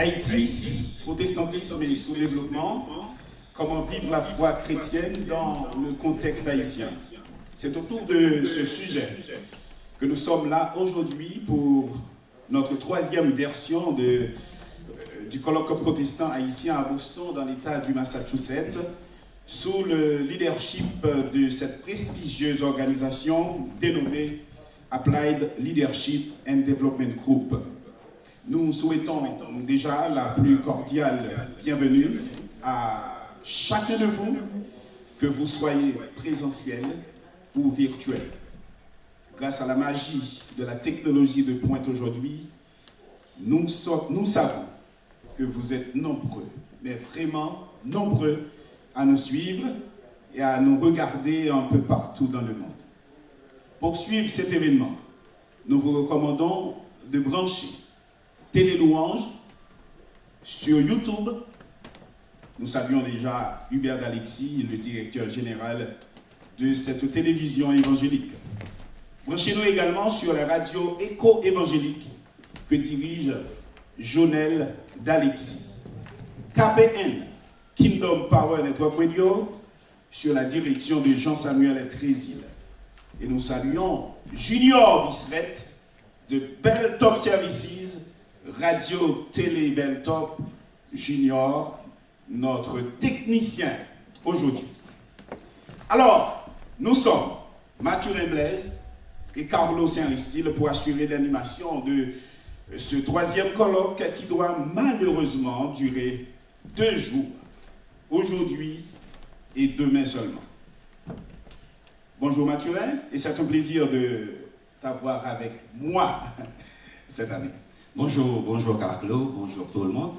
Haïti, protestantisme et sous-développement, comment vivre la foi chrétienne dans le contexte haïtien. C'est autour de ce sujet que nous sommes là aujourd'hui pour notre troisième version du colloque protestant haïtien à Boston dans l'État du Massachusetts, sous le leadership de cette prestigieuse organisation dénommée Applied Leadership and Development Group. Nous souhaitons déjà la plus cordiale bienvenue à chacun de vous, que vous soyez présentiel ou virtuel. Grâce à la magie de la technologie de pointe aujourd'hui, nous savons que vous êtes nombreux, mais vraiment nombreux à nous suivre et à nous regarder un peu partout dans le monde. Pour suivre cet événement, nous vous recommandons de brancher Télé Louange sur YouTube. Nous saluons déjà Hubert d'Alexis, le directeur général de cette télévision évangélique. Branchez-nous également sur la radio éco-évangélique que dirige Jonel d'Alexis. KPN, Kingdom Power Network Radio, sur la direction de Jean-Samuel Trésil. Et nous saluons Junior Bisret de Bell Top Services, Radio Télé Bell Top Junior, notre technicien aujourd'hui. Alors, nous sommes Mathurin Blaise et Carlo Saint-Ristil pour assurer l'animation de ce troisième colloque qui doit malheureusement durer 2 jours, aujourd'hui et demain seulement. Bonjour Mathurin, et c'est un plaisir de t'avoir avec moi cette année. Bonjour Carlo, bonjour tout le monde.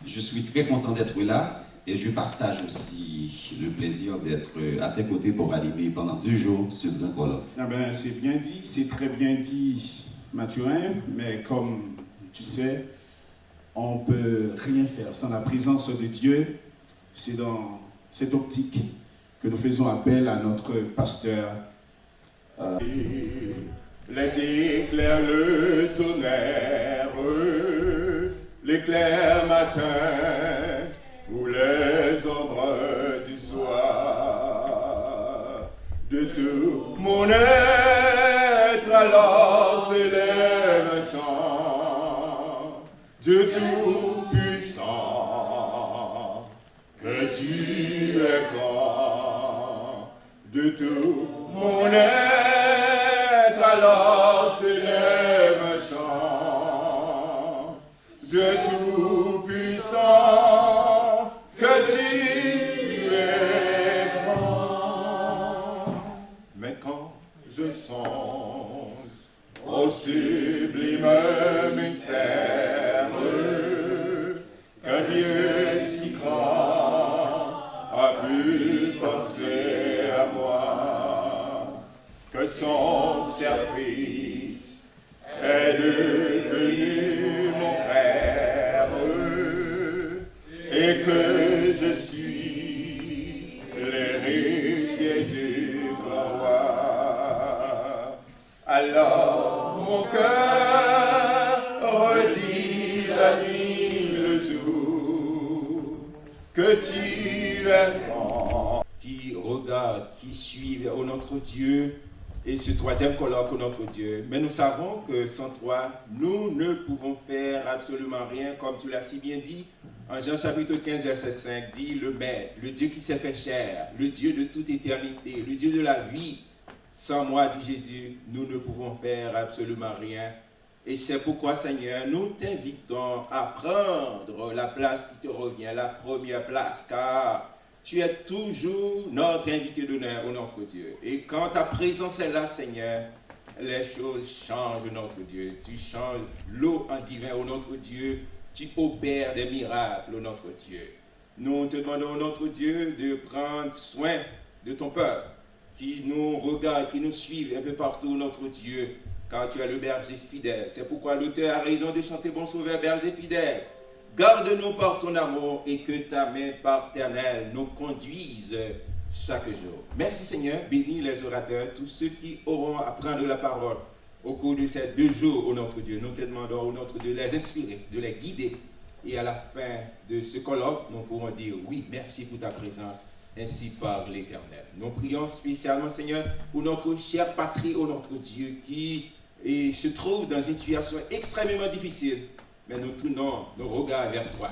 Je suis très content d'être là et je partage aussi le plaisir d'être à tes côtés pour animer pendant 2 jours ce grand colloque. Ah ben, c'est bien dit, c'est très bien dit Mathurin, mais comme tu sais, on ne peut rien faire sans la présence de Dieu. C'est dans cette optique que nous faisons appel à notre pasteur. Les éclairs, le tonnerre, l'éclair matin ou les ombres du soir. De tout mon être alors s'élève un chant, Dieu tout-puissant, que tu es grand. De tout mon être alors s'élève un chant, Dieu tout-puissant, que tu es grand. Mais quand je songe au sublime mystère qu'un Dieu si grand a pu penser à moi, que son service est devenu mon frère et que je suis l'héritier du grand roi. Alors mon cœur redit la nuit, le jour, que tu es grand. Qui regarde, qui suit vers notre Dieu, et ce troisième colloque, notre Dieu. Mais nous savons que sans toi, nous ne pouvons faire absolument rien, comme tu l'as si bien dit. En Jean chapitre 15, verset 5, dit le Maître, le Dieu qui s'est fait chair, le Dieu de toute éternité, le Dieu de la vie. Sans moi, dit Jésus, nous ne pouvons faire absolument rien. Et c'est pourquoi, Seigneur, nous t'invitons à prendre la place qui te revient, la première place, car tu es toujours notre invité d'honneur, notre Dieu. Et quand ta présence est là, Seigneur, les choses changent, notre Dieu. Tu changes l'eau en divin, notre Dieu. Tu opères des miracles, notre Dieu. Nous te demandons, notre Dieu, de prendre soin de ton peuple, qui nous regarde, qui nous suit un peu partout, notre Dieu, car tu es le berger fidèle. C'est pourquoi l'auteur a raison de chanter bon sauveur, berger fidèle. Garde-nous par ton amour et que ta main paternelle nous conduise chaque jour. Merci Seigneur, bénis les orateurs, tous ceux qui auront à prendre la parole au cours de ces 2 jours, ô notre Dieu. Nous te demandons, ô notre Dieu, de les inspirer, de les guider Et à la fin de ce colloque, nous pourrons dire oui, merci pour ta présence, ainsi par l'Éternel. Nous prions spécialement, Seigneur, pour notre chère patrie, oh notre Dieu, qui se trouve dans une situation extrêmement difficile. Mais nous tournons nos regards vers toi,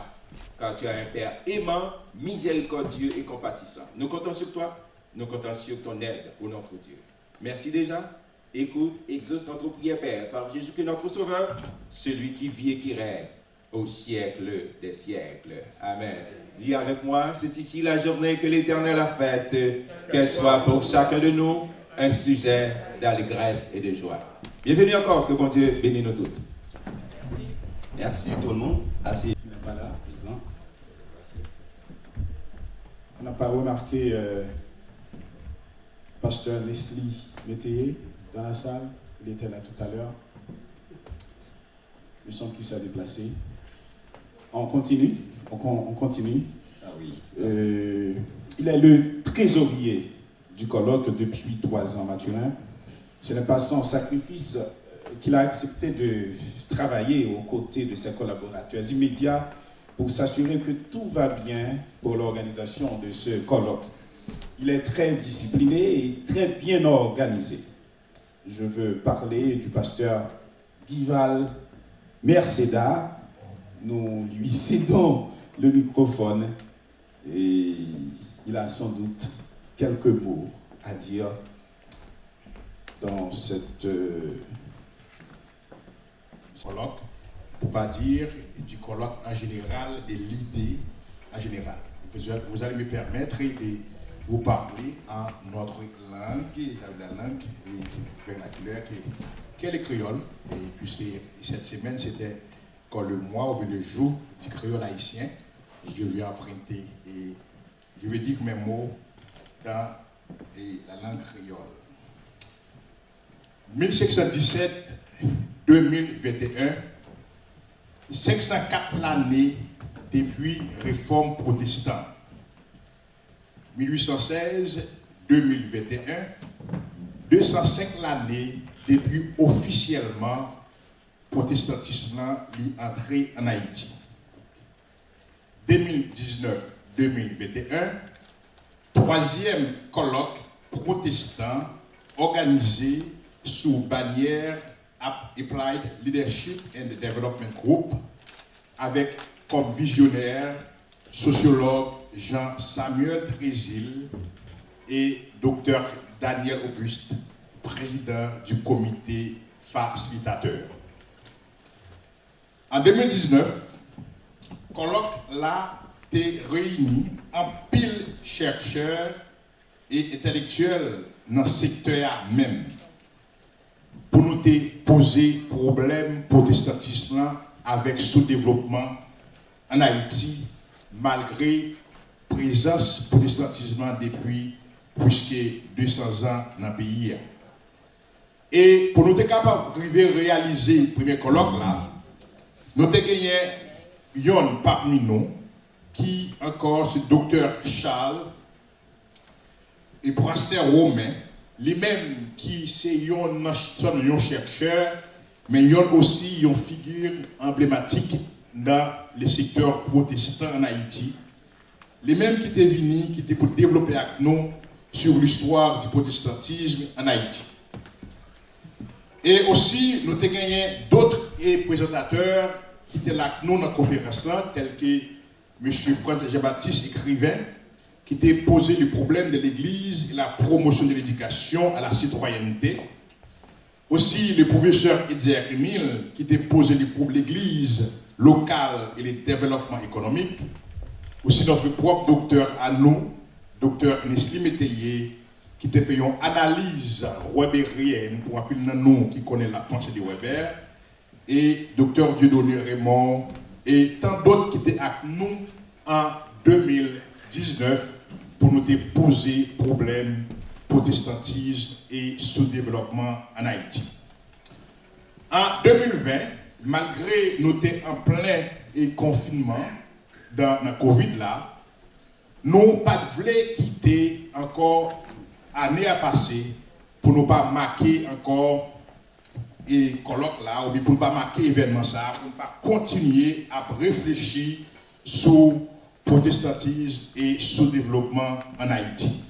car tu as un Père aimant, miséricordieux et compatissant. Nous comptons sur toi, nous comptons sur ton aide, ô notre Dieu. Merci déjà. Écoute, exauce notre prière, Père, par Jésus-Christ notre Sauveur, celui qui vit et qui règne au siècle des siècles. Amen. Dis avec moi, c'est ici la journée que l'Éternel a faite, qu'elle soit pour chacun de nous un sujet d'allégresse et de joie. Bienvenue encore, que bon Dieu bénisse nous toutes. Merci tout le monde. Assez. Il n'est pas là, présent. On n'a pas remarqué Pasteur Leslie Métayer dans la salle. Il était là tout à l'heure. Il semble qu'il s'est déplacé. On continue. On continue. Ah oui. Il est le trésorier du colloque depuis 3 ans, Mathurin. Ce n'est pas sans sacrifice qu'il a accepté de travailler aux côtés de ses collaborateurs immédiats pour s'assurer que tout va bien pour l'organisation de ce colloque. Il est très discipliné et très bien organisé. Je veux parler du pasteur Guival Merceda. Nous lui cédons le microphone et il a sans doute quelques mots à dire dans cette colloque, pour ne pas dire du colloque en général, de l'idée en général. Vous allez me permettre de vous parler en notre langue, la langue vernaculaire qui est le créole. Et puisque cette semaine, c'était quand le mois ou le jour du créole haïtien, je vais emprunter et je vais dire mes mots dans la langue créole. 1717-2021, 504 l'année depuis réforme protestante. 1816-2021, 205 l'année depuis officiellement protestantisme entré en Haïti. 2019-2021, 3e colloque protestant organisé sous bannière Applied Leadership and Development Group avec comme visionnaire sociologue Jean-Samuel Trésil et Dr Daniel Auguste, président du comité facilitateur. En 2019, colloque là été réuni en pile chercheurs et intellectuels dans le secteur même pour nous poser problème protestantisme avec sous-développement en Haïti malgré présence protestantisme depuis plus que 200 ans dans le pays. Et pour nous être capables de réaliser le premier colloque là, nous avons gagné yon parmi nous qui encore c'est docteur Charles et professeur Romain, lui-même qui c'est un chercheur, mais il y a aussi une figure emblématique dans le secteur protestant en Haïti. Les mêmes qui étaient venus, qui étaient pour développer avec nous sur l'histoire du protestantisme en Haïti. Et aussi, nous avons gagné d'autres présentateurs qui étaient là avec nous dans la conférence, tels que M. Franz Jean-Baptiste, écrivain, qui était posé le problème de l'Église et la promotion de l'éducation à la citoyenneté. Aussi, le professeur Edzer Emile, qui était posé le problème de l'Église locale et le développement économique. Aussi, notre propre docteur à nous, docteur Nesli Métayer, qui était fait une analyse webérienne pour appeler nous qui connaît la pensée de Weber, et docteur Dieudonné Raymond, et tant d'autres qui étaient avec nous en 2019 pour nous poser problème protestantisme et sous-développement en Haïti. En 2020, malgré nous étions en plein confinement dans la Covid là, nous pas voulu quitter encore année à passer pour ne pas marquer encore et colloque là, ou bien pour ne pas marquer l'événement ça, pour ne pas continuer à réfléchir sur le protestantisme et sur le développement en Haïti.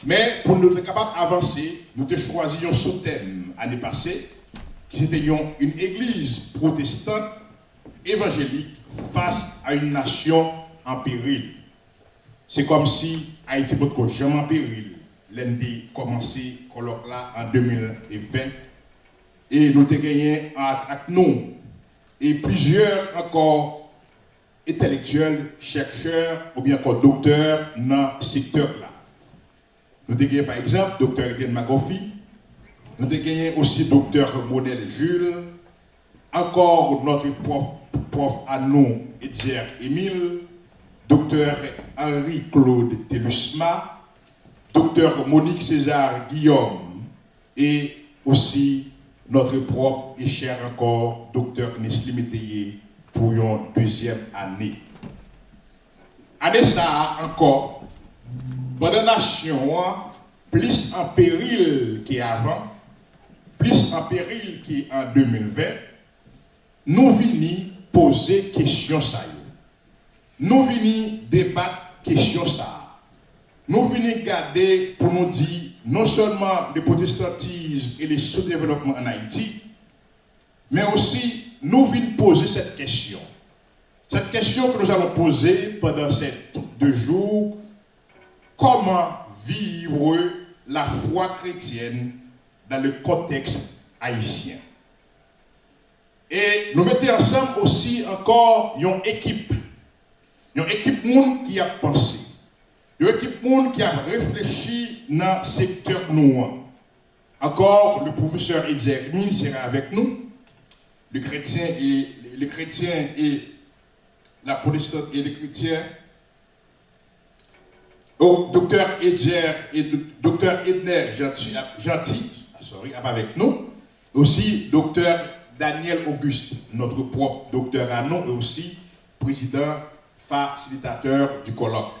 Mais pour nous être capables d'avancer, nous avons choisi un sous-thème l'année passée, qui était une église protestante évangélique face à une nation en péril. C'est comme si Haïti peut jamais en péril. Lundi commencé colloque là en 2020 et nous avons gagné avec nous et plusieurs encore intellectuels, chercheurs ou bien encore docteurs dans ce secteur là. Nous avons gagné par exemple docteur Eden Magofi, nous avons gagné aussi docteur Modèle Jules, encore notre prof à nous Edger Émile, docteur Henri-Claude Telusma, docteur Monique César Guillaume et aussi notre propre et cher encore docteur Nesli Métayer pour une deuxième année. Année ça encore, pendant la nation, plus en péril qu'avant, plus en péril qu'en 2020, nous venons poser question ça. Nous venons débattre question ça. Nous venons garder pour nous dire non seulement le protestantisme et le sous-développement en Haïti, mais aussi nous venons poser cette question. Cette question que nous allons poser pendant ces 2 jours, comment vivre la foi chrétienne dans le contexte haïtien. Et nous mettons ensemble aussi encore une équipe monde qui a pensé. Une équipe monde qui a réfléchi dans le secteur noir. Encore, le professeur Edger Émile sera avec nous. Le chrétien et la protestante et les chrétiens. Docteur Edger et docteur Edner Gentil, avec nous. Aussi, docteur Daniel Auguste, notre propre docteur à nous, et aussi président facilitateur du colloque.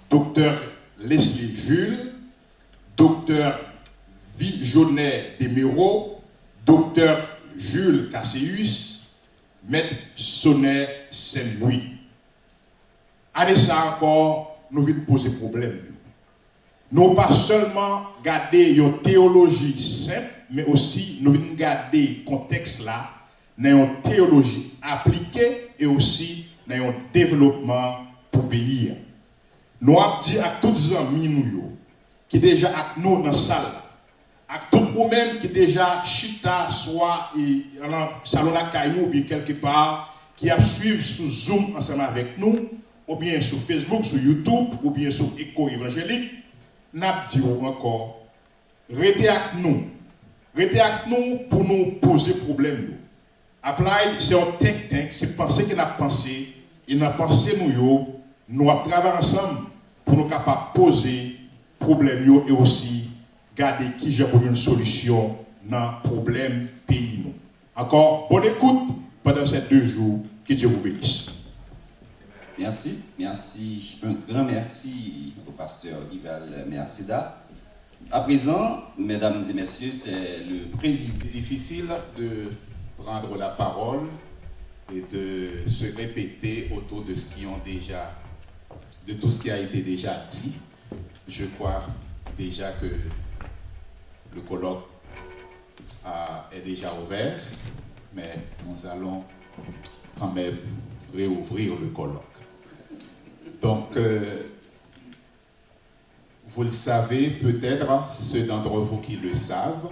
Docteur Leslie Jules, docteur Viljonet Desméreaux, docteur Jules Casséus, maître Sonnet Saint-Louis. Allez ça encore, nous venons poser problème. Nous pas seulement garder une théologie simple, mais aussi nous venons garder le contexte là, dans une théologie appliquée et aussi dans un développement pour pays. Nous avons dit à tous les amis qui déjà avec nous dans la salle, à tous vous-même qui déjà chita, soit dans le salon à Caillou ou bien quelque part, qui a suivi sur Zoom ensemble avec nous, ou bien sur Facebook, sur YouTube, ou bien sur Écho Évangélique, nous avons dit encore, restez avec nous pour nous poser problème. Après, c'est un think tank, c'est penser qu'il a pensé, et dans pensé nous avons travaillé ensemble pour nous capables de poser problème et aussi garder qui j'ai une solution dans le problème pays. Encore, bonne écoute pendant ces 2 jours. Que Dieu vous bénisse. Merci. Un grand merci au pasteur Ival Mercida. À présent, mesdames et messieurs, c'est le président. C'est difficile de prendre la parole et de se répéter autour de de tout ce qui a été déjà dit. Je crois déjà que le colloque est déjà ouvert, mais nous allons quand même réouvrir le colloque. Donc, vous le savez peut-être, ceux d'entre vous qui le savent,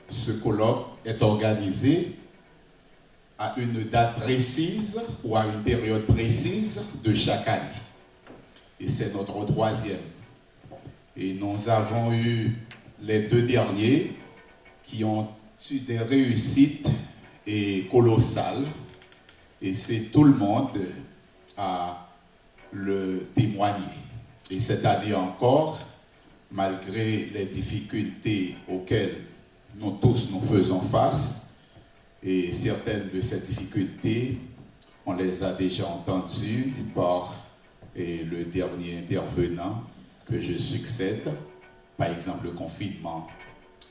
ce colloque est organisé à une date précise ou à une période précise de chaque année. Et c'est notre 3e. Et nous avons eu les 2 derniers qui ont eu des réussites colossales. Et c'est tout le monde à le témoigner. Et cette année encore, malgré les difficultés auxquelles nous tous nous faisons face, et certaines de ces difficultés, on les a déjà entendues par le dernier intervenant que je succède, par exemple le confinement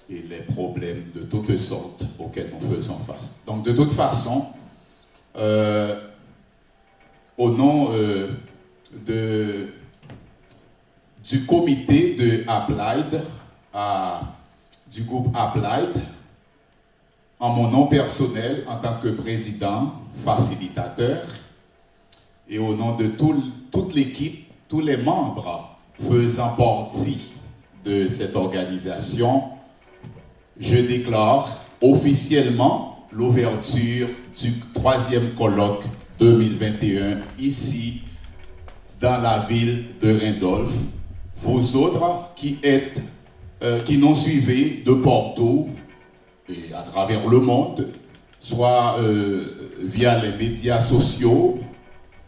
et les problèmes de toutes sortes auxquels nous faisons face. Donc de toute façon, au nom du comité de Applied, du groupe Applied, en mon nom personnel, en tant que président, facilitateur, et au nom de toute l'équipe, tous les membres faisant partie de cette organisation, je déclare officiellement l'ouverture du 3e colloque 2021 ici, dans la ville de Randolph. Vous autres qui nous suivez de partout et à travers le monde, soit via les médias sociaux,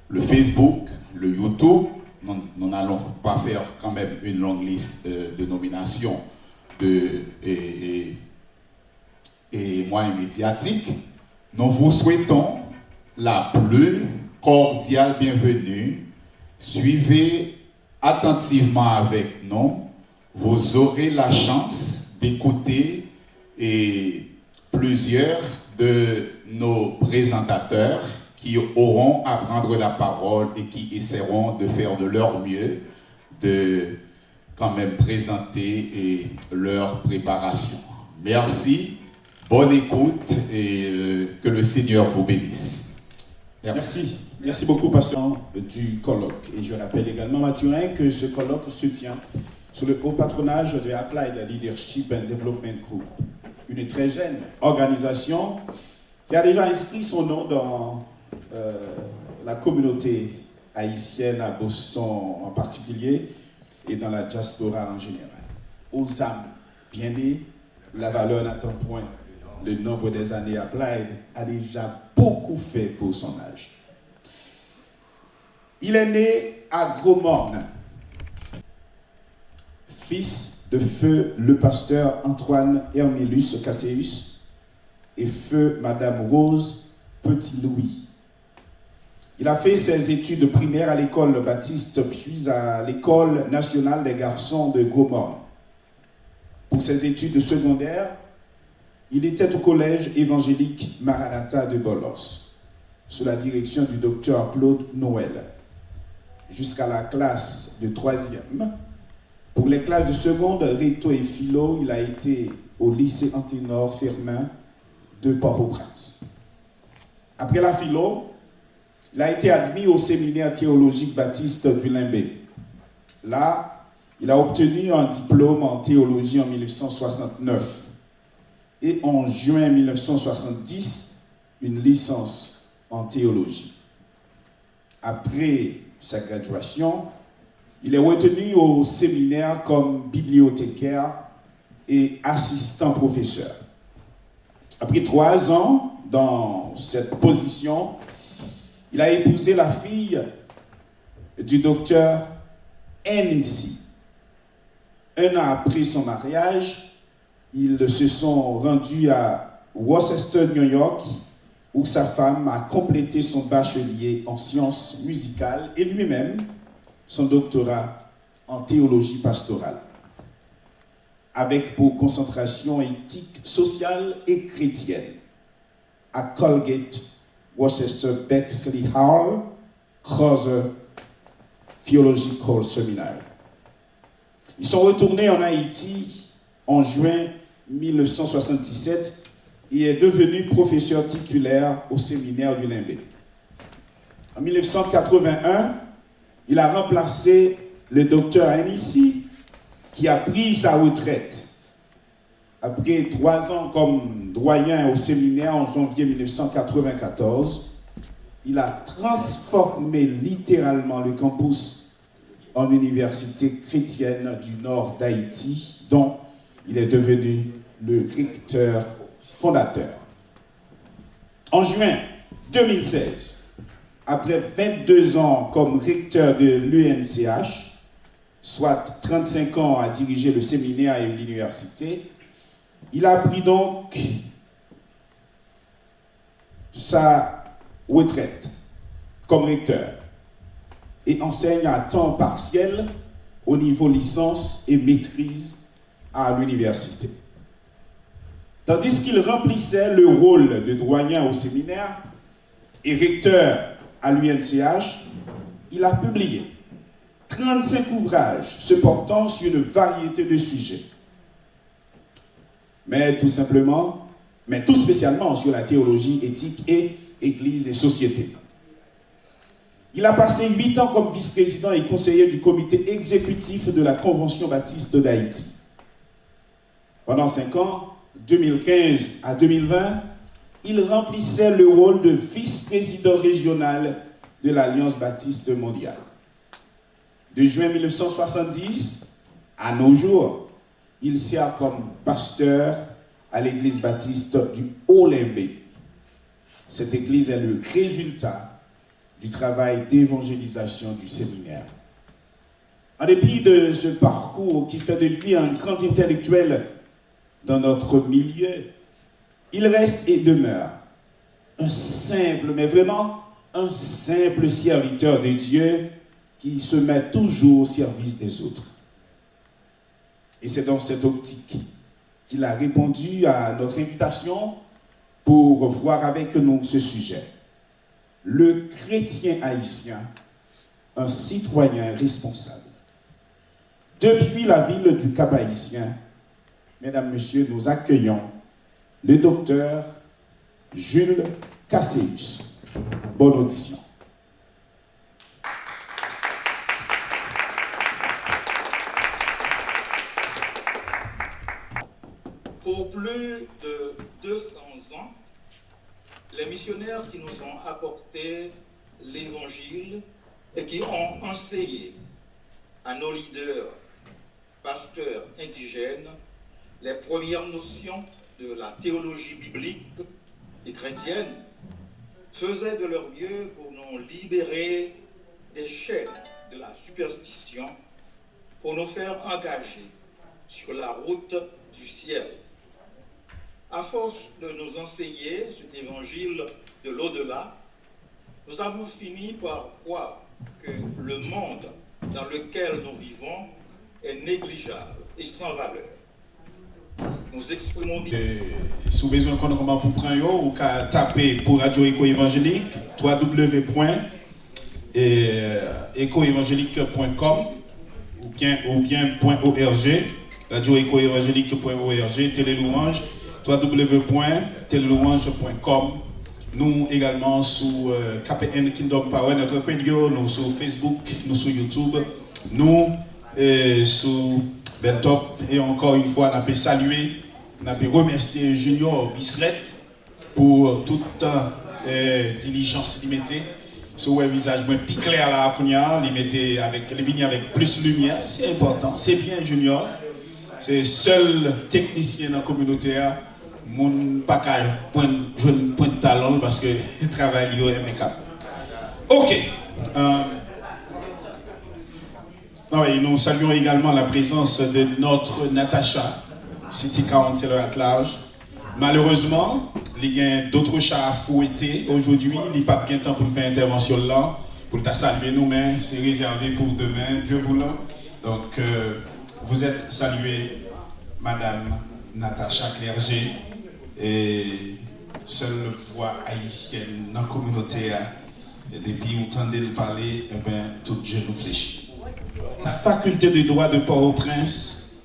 le Facebook, le YouTube, nous n'allons pas faire quand même une longue liste de nominations et moyens médiatiques. Nous vous souhaitons la plus cordiale bienvenue. Suivez attentivement avec nous. Vous aurez la chance d'écouter plusieurs de nos présentateurs qui auront à prendre la parole et qui essaieront de faire de leur mieux de quand même présenter leur préparation. Merci, bonne écoute et que le Seigneur vous bénisse. Merci. Merci beaucoup, pasteur du colloque. Et je rappelle également, Mathurin, que ce colloque se tient sous le haut patronage de Applied Leadership and Development Group, une très jeune organisation qui a déjà inscrit son nom dans la communauté haïtienne à Boston en particulier et dans la diaspora en général. Aux âmes bien nées, la valeur n'atteint point le nombre des années. Applied a déjà beaucoup fait pour son âge. Il est né à Gros Morne, fils de feu le pasteur Antoine Hermélus Casséus et feu Madame Rose Petit-Louis. Il a fait ses études primaires à l'école baptiste puis à l'école nationale des garçons de Gros Morne. Pour ses études secondaires, il était au collège évangélique Maranatha de Bolos, sous la direction du docteur Claude Noël, jusqu'à la classe de 3e. Pour les classes de seconde, Réto et Philo, il a été au lycée Anténor Firmin de Port-au-Prince. Après la Philo, il a été admis au séminaire théologique baptiste du Limbé. Là, il a obtenu un diplôme en théologie en 1969 et en juin 1970, une licence en théologie. Après sa graduation, il est retenu au séminaire comme bibliothécaire et assistant professeur. Après 3 ans dans cette position, il a épousé la fille du docteur N.C. 1 an après son mariage, ils se sont rendus à Worcester, New York, où sa femme a complété son bachelier en sciences musicales et lui-même son doctorat en théologie pastorale, avec pour concentration éthique, sociale et chrétienne, à Colgate, Worcester, Bexley Hall, Crowther Theological Seminary. Ils sont retournés en Haïti en juin 1977 et est devenu professeur titulaire au séminaire du Limbé. En 1981, il a remplacé le docteur N.C. qui a pris sa retraite. Après 3 ans comme doyen au séminaire en janvier 1994, il a transformé littéralement le campus en université chrétienne du nord d'Haïti, dont il est devenu le recteur fondateur. En juin 2016, après 22 ans comme recteur de l'UNCH, soit 35 ans à diriger le séminaire et l'université, il a pris donc sa retraite comme recteur et enseigne à temps partiel au niveau licence et maîtrise à l'université. Tandis qu'il remplissait le rôle de doyen au séminaire et recteur à l'UNCH, il a publié 35 ouvrages se portant sur une variété de sujets. Mais tout spécialement sur la théologie éthique et Église et société. Il a passé 8 ans comme vice-président et conseiller du comité exécutif de la Convention baptiste d'Haïti. Pendant 5 ans, 2015 à 2020, il remplissait le rôle de vice-président régional de l'Alliance baptiste mondiale. De juin 1970 à nos jours, il sert comme pasteur à l'église baptiste du Haut-Limbé. Cette église est le résultat du travail d'évangélisation du séminaire. En dépit de ce parcours qui fait de lui un grand intellectuel dans notre milieu, il reste et demeure un simple, mais vraiment un simple serviteur de Dieu qui se met toujours au service des autres. Et c'est dans cette optique qu'il a répondu à notre invitation pour voir avec nous ce sujet. Le chrétien haïtien, un citoyen responsable. Depuis la ville du Cap-Haïtien, mesdames, messieurs, nous accueillons le docteur Jules Casséus. Bonne audition. Pour plus de 200 ans, les missionnaires qui nous ont apporté l'évangile et qui ont enseigné à nos leaders, pasteurs indigènes, les premières notions de la théologie biblique et chrétienne, faisaient de leur mieux pour nous libérer des chaînes de la superstition, pour nous faire engager sur la route du ciel. À force de nous enseigner cet évangile de l'au-delà, nous avons fini par croire que le monde dans lequel nous vivons est négligeable et sans valeur. Nous exprimons bien. Si vous avez besoin de comment pour prendre, ou qu'à taper pour Radio Éco Évangélique, www.ecoévangélique.com ou bien .org, radioécoévangélique.org, Télélouange, www.télélouange.com. Nous également sur KPN Kingdom Power, notre radio, nous sur Facebook, nous sur YouTube, nous sur Beltop. Et encore une fois, on peut saluer, on peut remercier Junior Bissret pour toute diligence qu'il mettait sur le visage plus clair là, il vient avec plus lumière. C'est important, c'est bien Junior. C'est le seul technicien dans la communauté. Mon pas point de talent parce que le travail est impeccable. Ok. Oui, nous saluons également la présence de notre Natacha, City 47 at large. Malheureusement, il y a d'autres chats à fouetter aujourd'hui. Il n'y a pas de temps pour faire intervention là, pour ta saluer nous, mais c'est réservé pour demain, Dieu voulant. Donc, vous êtes salués, Madame Natacha Clerget. Et seule voix haïtienne dans la communauté, et depuis vous tendez de parler, et bien, tout genou fléchit. La faculté de droit de Port-au-Prince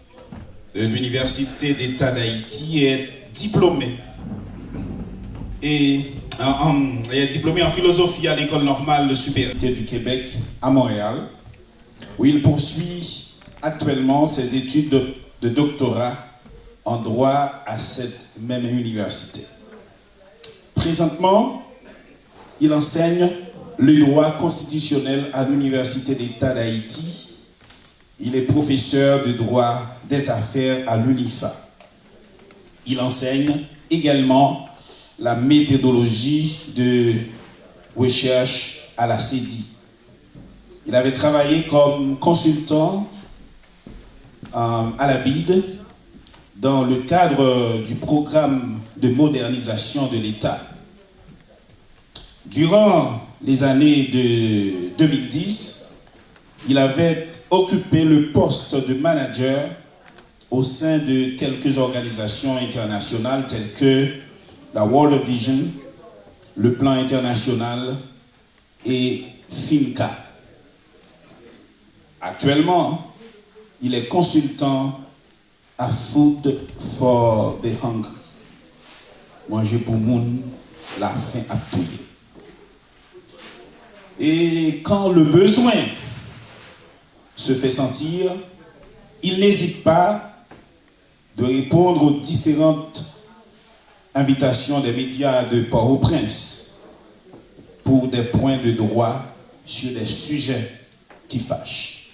de l'Université d'État d'Haïti est diplômé. Et est diplômé en philosophie à l'École normale supérieure du Québec à Montréal, où il poursuit actuellement ses études de doctorat en droit à cette même université. Présentement, il enseigne le droit constitutionnel à l'Université d'État d'Haïti. Il est professeur de droit des affaires à l'UNIFA. Il enseigne également la méthodologie de recherche à la CEDI. Il avait travaillé comme consultant à la BID dans le cadre du programme de modernisation de l'État. Durant les années de 2010, il avait occupé le poste de manager au sein de quelques organisations internationales telles que la World Vision, le Plan International et FINCA. Actuellement, il est consultant à Food for the Hungry. Manger pour moun, la faim à touiller. Et quand le besoin se fait sentir, il n'hésite pas de répondre aux différentes invitations des médias de Port-au-Prince pour des points de droit sur des sujets qui fâchent.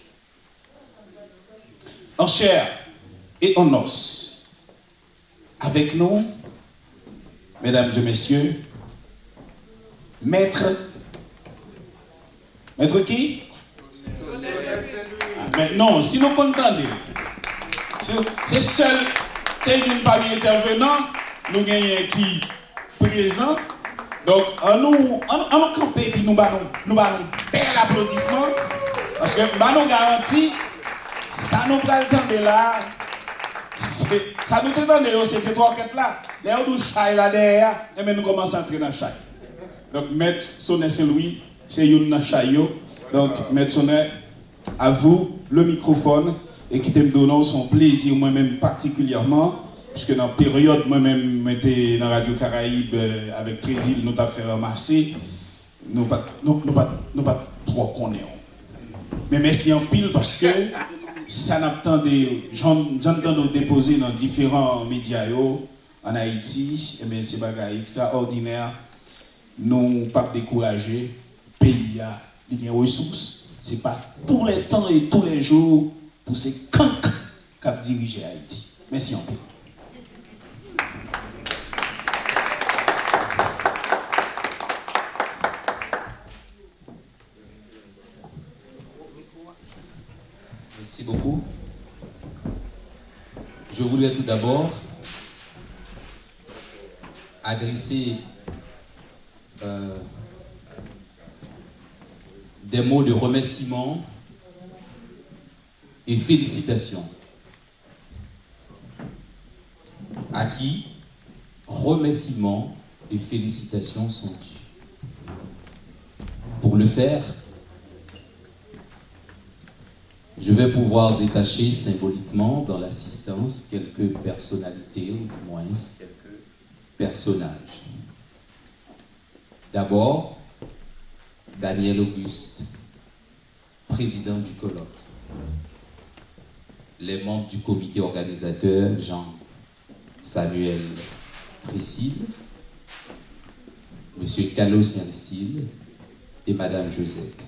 En chair et en os, avec nous, mesdames et messieurs, Maître qui? Mais non, si nous comptons, c'est seul, c'est une parmi intervenants, nous gagnons qui présent. Donc, nous camper et nous allons bel applaudissement. Parce que nous garantit, ça nous prend le temps de là. Ça nous détend, c'était trois quêtes là. Les autres chai là derrière, et bien nous commençons à entrer dans le chai. Donc, Maître Sonnet Saint-Louis, c'est une chaillot. Donc, Maître Sonnet, à vous le microphone et qui me donne son plaisir moi-même particulièrement, puisque dans la période, moi-même, j'étais dans Radio Caraïbe avec Trésil, nous avons fait ramasser, nous pas trop connaître. Mais merci en pile parce que ça n'attendait, j'entends nous déposer dans différents médias en Haïti, mais c'est bagaille extraordinaire. Nous pas décourager, pays a des ressources, c'est pas tous les temps et tous les jours pour ces canques qu'a dirigé Haïti. Merci en pile. Merci beaucoup. Je voulais tout d'abord adresser des mots de remerciement et félicitations à qui remerciements et félicitations sont dus. Pour le faire, je vais pouvoir détacher symboliquement dans l'assistance quelques personnalités, ou du moins quelques personnages. D'abord, Daniel Auguste, président du colloque. Les membres du comité organisateur, Jean-Samuel Précile, M. Carlos Saint-Style et Mme Josette.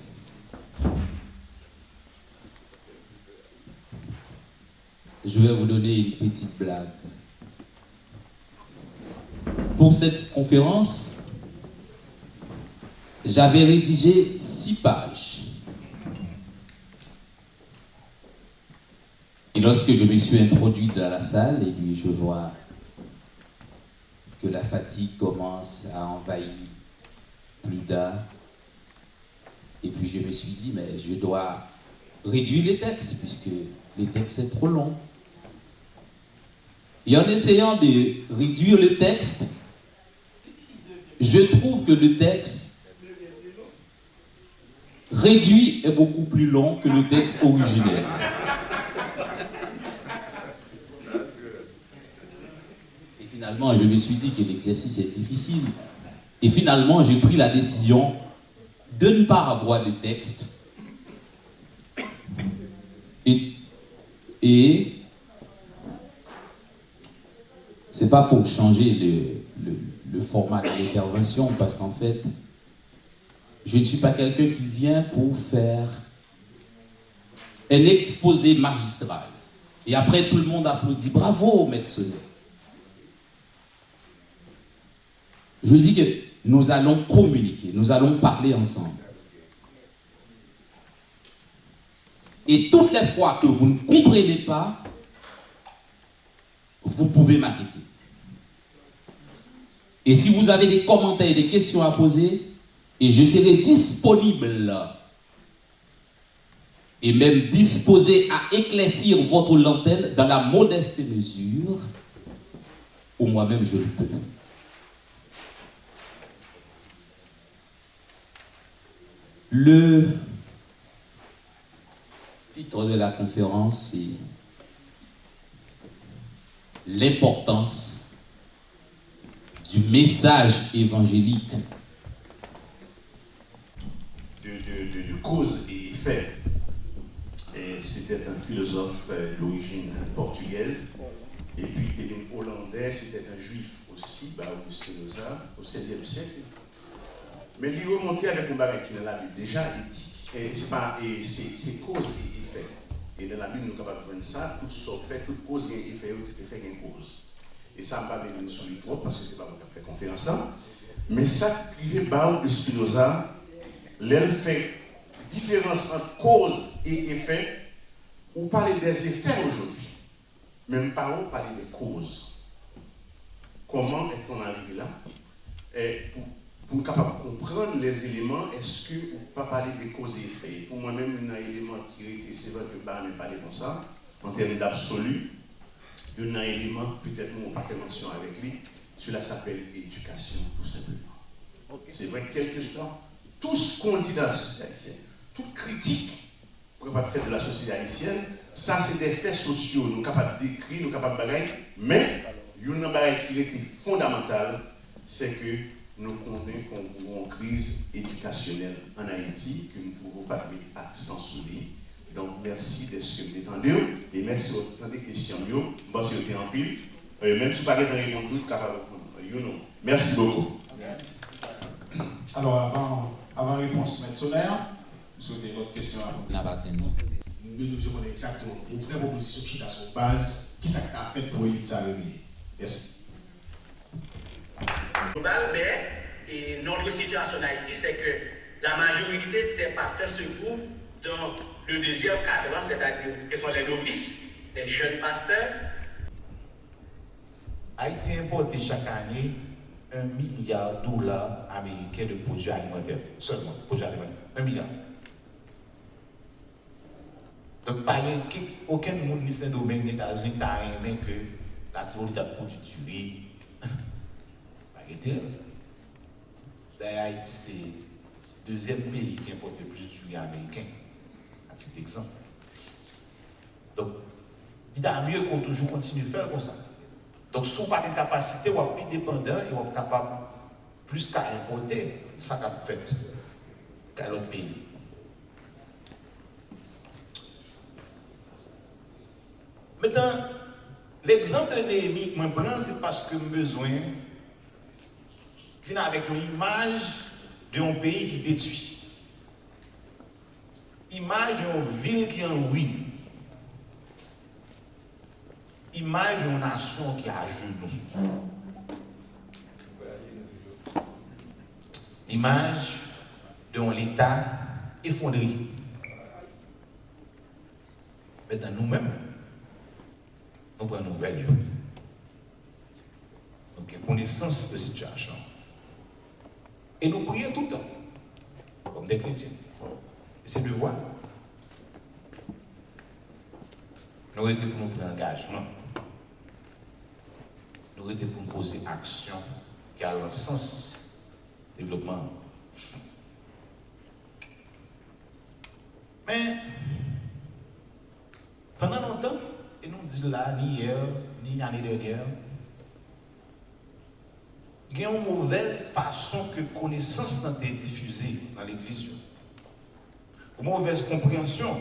Je vais vous donner une petite blague. Pour cette conférence, j'avais rédigé 6 pages. Et lorsque je me suis introduit dans la salle, et puis je vois que la fatigue commence à envahir plus d'un, et puis je me suis dit, mais je dois réduire les textes, puisque les textes sont trop longs. Et en essayant de réduire le texte, je trouve que le texte réduit est beaucoup plus long que le texte originel. Et finalement, je me suis dit que l'exercice est difficile. Et finalement, j'ai pris la décision de ne pas avoir de texte et c'est pas pour changer le format de l'intervention, parce qu'en fait, je ne suis pas quelqu'un qui vient pour faire un exposé magistral. Et après, tout le monde applaudit. Bravo, Maître Sonnet. Je dis que nous allons communiquer, nous allons parler ensemble. Et toutes les fois que vous ne comprenez pas, vous pouvez m'arrêter. Et si vous avez des commentaires et des questions à poser, et je serai disponible. et même disposé à éclaircir votre lanterne dans la modeste mesure où moi-même je le peux. Le titre de la conférence, c'est l'importance du message évangélique. De cause et effet. Et c'était un philosophe d'origine portugaise. Et puis Kevin Hollandais, c'était un juif aussi, Auguste Spinoza, au XVIe siècle. Mais il remontait avec un bagage qui dans la Bible déjà éthique. Et c'est cause et effet. Et dans la Bible, nous sommes capables de voir ça, tout sauf fait, toute cause et effet, tout effet et cause. Et ça ne va pas venir sur lui trop parce que ce n'est pas moi qui ai fait conférence là. Mais ça, qui est de Spinoza, l'elle fait différence entre cause et effet, ou parler des effets aujourd'hui, même pas où parler des causes. Comment est-on arrivé là? Et pour être capable de comprendre les éléments, est-ce que on ne peut pas parler des causes et effets? Pour moi-même, il y a un élément qui était, c'est vrai que je ne vais pas parler comme ça, en termes d'absolu, il y a un élément, peut-être nous, on ne pas fait mention avec lui, cela s'appelle éducation, tout simplement. Okay. C'est vrai que quel que soit tout ce qu'on dit dans la société haïtienne, toute critique qu'on est capable de faire de la société haïtienne, ça c'est des faits sociaux, nous sommes capables d'écrire, nous sommes capables de bagailler, mais il y a un bagage qui était fondamental, c'est que nous comptons qu'on a une crise éducationnelle en Haïti, que nous ne pouvons pas mettre accent sur lui. Donc merci de ce que vous détendez et merci pour des questions. Moi, si vous êtes en pile, même si vous n'avez pas répondre tout, capable de répondre. Merci beaucoup. Alors, avant réponse, M. Solaire, vous souhaitez votre question à vous? Nous devons connaître exactement une vraie proposition qui est à son base, qui s'est fait pour éviter ça. Merci. Mais notre situation en Haïti, c'est que la majorité des pasteurs se trouvent dans le deuxième cadre, c'est-à-dire que sont les novices, les jeunes pasteurs. Haïti importe chaque année $1 milliard américains de produits alimentaires. Seulement, produits alimentaires. 1 milliard. Donc, aucun monde ni ce domaine des États-Unis n'a aimé que la théorie de produits du riz. D'ailleurs, Haïti, c'est le deuxième pays qui importe le plus de riz américain, à titre d'exemple. Donc, il a mieux qu'on toujours continue de faire comme ça. Donc, si on n'a pas de capacité, on est plus dépendant et on est capable plus qu'à importer, ça qu'a fait qu'à l'autre pays. Maintenant, l'exemple de Néhémie que je prends, c'est parce que j'ai besoin de venir avec une image d'un pays qui détruit. Image d'une ville qui est en ruine. Image d'une nation qui est à genoux. Image d'un État effondré. Maintenant, nous-mêmes, nous prenons une nouvelle. Donc, une connaissance de situation. Et nous prions tout le temps, comme des chrétiens. Et c'est le devoir. Nous étions pour nous prendre engagement. Nous étions pour nous poser action qui a le sens du développement. Mais, pendant longtemps, et nous disons là, ni hier, ni l'année dernière, il y a une mauvaise façon que connaissance n'a été diffusée dans l'Église. Une mauvaise compréhension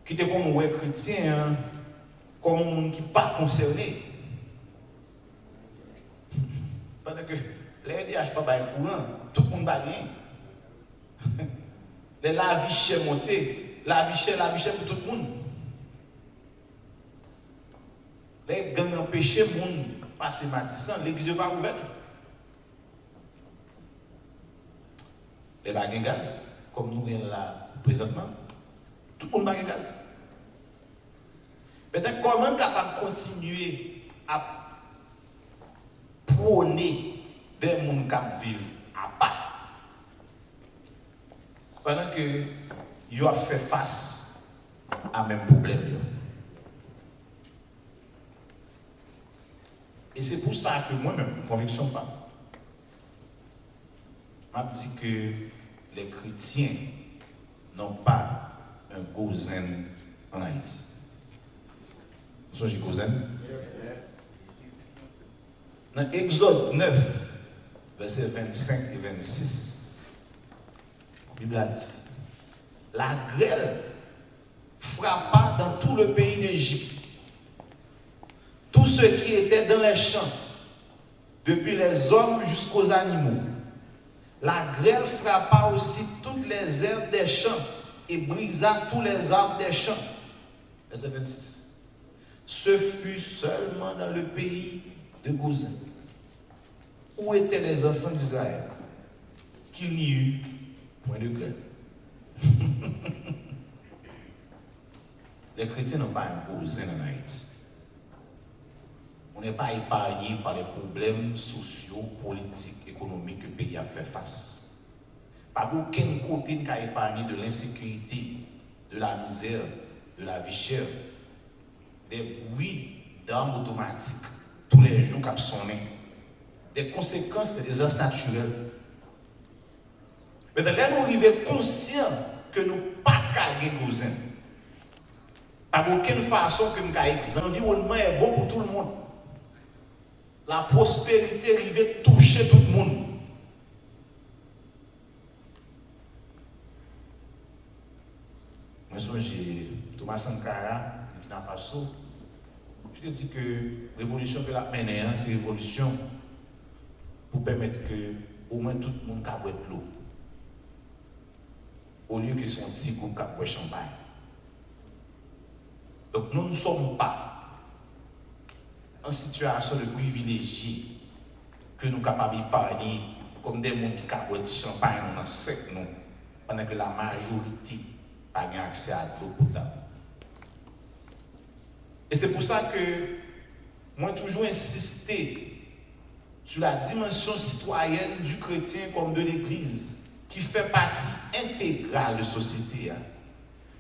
qui était pour nous chrétiens comme un monde qui n'est pas concerné. Pendant que les LDH pas bail courant, tout le monde va rien. La vie chère montée, la vie chère pour tout le monde. Les gangs empêchent le monde passer matissant, l'église n'est pas ouverte. Les bagues gaz, comme nous sommes là présentement, tout le monde a gaz. Maintenant, comment capable de continuer à prôner des gens qui vivent à part? Pendant que ils ont fait face à même problème. Et c'est pour ça que moi-même, conviction pas, je dis que les chrétiens n'ont pas un gozen en Haïti. Vous savez gozen? Dans Exode 9, versets 25 et 26, la Bible a dit, la grêle frappa dans tout le pays d'Égypte. Tous ceux qui étaient dans les champs, depuis les hommes jusqu'aux animaux. La grêle frappa aussi toutes les herbes des champs et brisa tous les arbres des champs. Verset 26. Ce fut seulement dans le pays de Gozen, où étaient les enfants d'Israël, qu'il n'y eut point de grêle. Les chrétiens n'ont pas un Gozen en Haïti. On n'est pas épargné par les problèmes sociaux, politiques, économiques que le pays a fait face. Pas aucun côté n'a épargné de l'insécurité, de la misère, de la vie chère, des bruits d'armes automatiques tous les jours qui sonné, des conséquences des désastres naturels. Mais dans là, nous arrivons conscients que nous ne pouvons pas carrer Gozen. Pas aucune façon que nous avons. L'environnement est bon pour tout le monde. La prospérité arrive toucher tout le monde. Moi, j'ai Thomas Sankara, Burkina Faso. Je te dis que la révolution que la mené, c'est une révolution pour permettre que au moins tout le monde puisse boire de l'eau. Au lieu que son petit groupe puisse boire champagne. Donc nous ne sommes pas en situation de privilégié que nous sommes capables d'épargner comme des gens qui boivent du champagne dans sec nous, pendant que la majorité n'a pas accès à l'eau potable. Et c'est pour ça que moi j'ai toujours insisté sur la dimension citoyenne du chrétien comme de l'Église, qui fait partie intégrale de la société.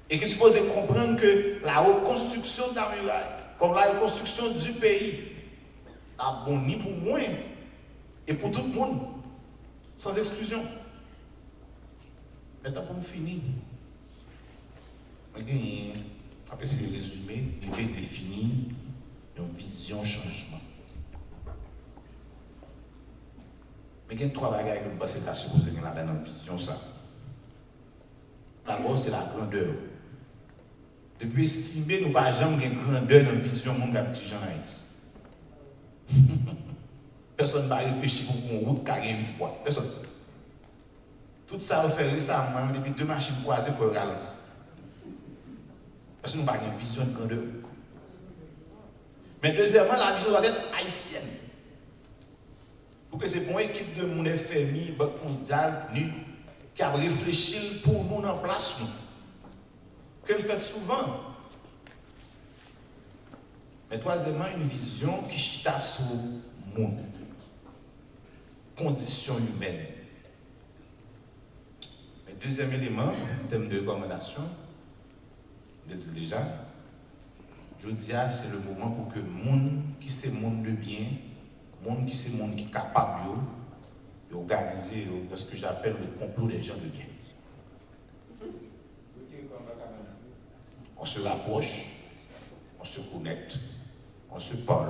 Et qui suppose comprendre que la reconstruction de la muraille, comme la reconstruction du pays, a bon ni pour moi et pour tout le monde, sans exclusion. Maintenant, pour me finir, après c'est le résumé, il veut définir une vision changement. Mais il y a trois bagages que nous pensons que nous supposé dans la vision. D'abord, c'est la grandeur. Depuis estimer, nous n'avons jamais une grandeur dans la vision de mon petit Jean Haïti. Personne ne va réfléchir pour une route carrée 8 fois. Personne. Tout ça, on fait récemment, depuis 2 machines croisées, il faut ralentir. Parce que nous n'avons pas une vision de grandeur. Mais deuxièmement, la vision doit être haïtienne. Pour que c'est une équipe de mon FMI, Banque mondiale, qui a réfléchi pour nous en place. Que le fait souvent. Mais troisièmement, une vision qui chita sur le monde. Conditions humaines. Mais deuxième élément, en termes de recommandation, je l'ai dit déjà, je dis c'est le moment pour que le monde qui c'est le monde de bien, le monde qui c'est le monde qui est capable d'organiser ce que j'appelle le complot des gens de bien. On se rapproche, on se connecte, on se parle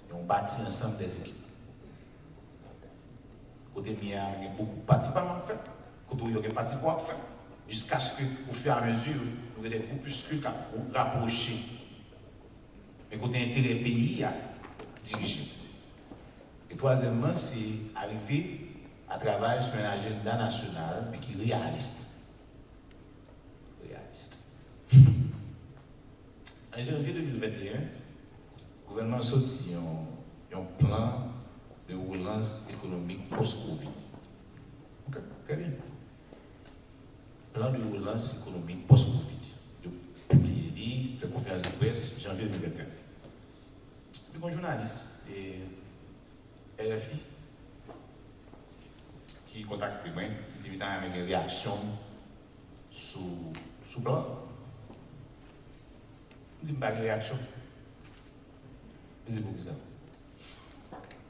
et on bâtit ensemble des équipes. Côté il y a beaucoup de partis pas fait, côté il y a des partis pas fait, jusqu'à ce qu'au fur et à mesure, nous ayons des groupuscules qui ont rapproché. Mais côté intérêt pays à diriger. Et troisièmement, c'est arriver à travailler sur un agenda national, mais qui est réaliste. En janvier 2021, le gouvernement a sorti un plan de relance économique post-Covid. Ok, très bien. Plan de relance économique post-Covid. De publier, fait conférence de presse, janvier 2021. Puis un journaliste et RFI qui contacte moi, qui dit qu'il y a une réaction sous blanc. Je dis, je n'ai pas de réaction. Je dis, pour ça.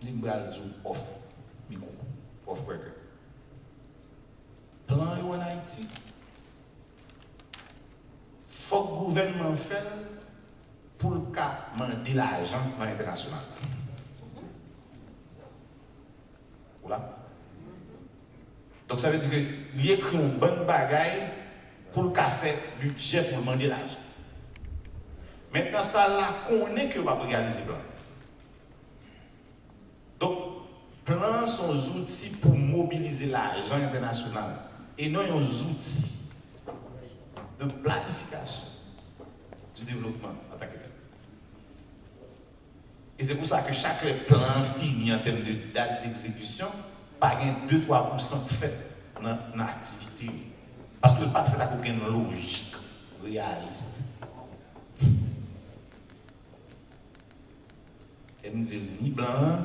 Je dis, je vais aller off, micro, off record. Plan en Haïti, il faut que le gouvernement fasse pour le cas de l'argent international. Voilà. Donc ça veut dire qu'il y a écrit une bonne bagaille pour le café budget pour demander l'argent. Maintenant, ce là qu'on est que va réaliser plan. Donc, plan sont des outils pour mobiliser l'argent international et non des outils de planification du développement en tant que tel. Et c'est pour ça que chaque plan fini en termes de date d'exécution, pas 2-3% fait dans l'activité. Parce que le pas fait avec une logique réaliste. Et me dit ni blanc,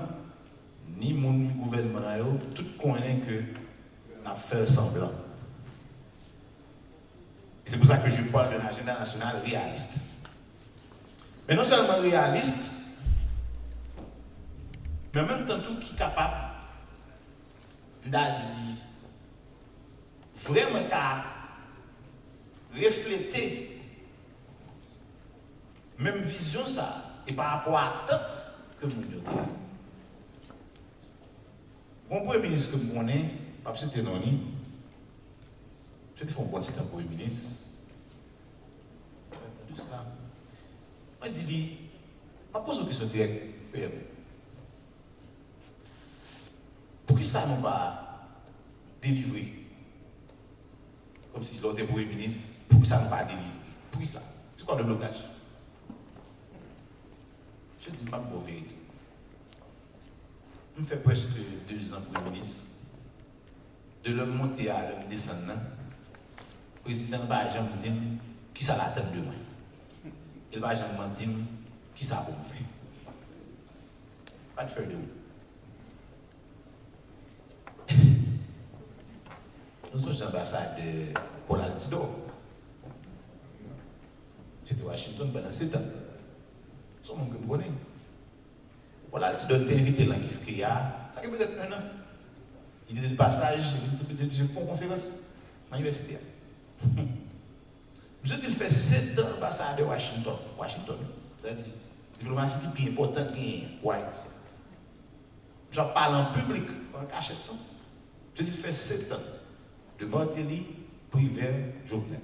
ni mon gouvernement, tout connaît que nous avons fait semblant. Et c'est pour ça que je parle d'un agenda national réaliste. Mais non seulement réaliste, mais en même temps tout qui est capable dit vraiment qu'à refléter même vision ça et par rapport à tant que nous avons. Mon premier ministre que je connais, Pape Tenoni, je te fais un bon système premier ministre. Je dis, je pose une question directe. Pour qui ça nous va délivrer? Comme si l'autre est premier ministre, pour qui ça nous va délivrer? Pour qui ça? C'est quoi le blocage? Je dis pas pour vérité. Je fais presque 2 ans premier ministre. De l'homme monter à l'homme descendre, le président Bajan me dit qui ça l'attend de moi. Et le Bajan me dit qui ça pour me faire. Pas de faire de où. Nous sommes l'ambassade de Paul Altido. C'était Washington pendant 7 ans. C'est ce que je connais. Paul Altido t'a invité dans l'Iskia. Ça fait peut-être 1 an. Il était de passage, il fait une conférence dans l'université. Monsieur, il fait 7 ans l'ambassade de Washington. C'est-à-dire, diplomatie qui est plus importante que White. Je parle en public, en cachette. Monsieur, il fait 7 ans. De Barthélémy, privé, Jovenel.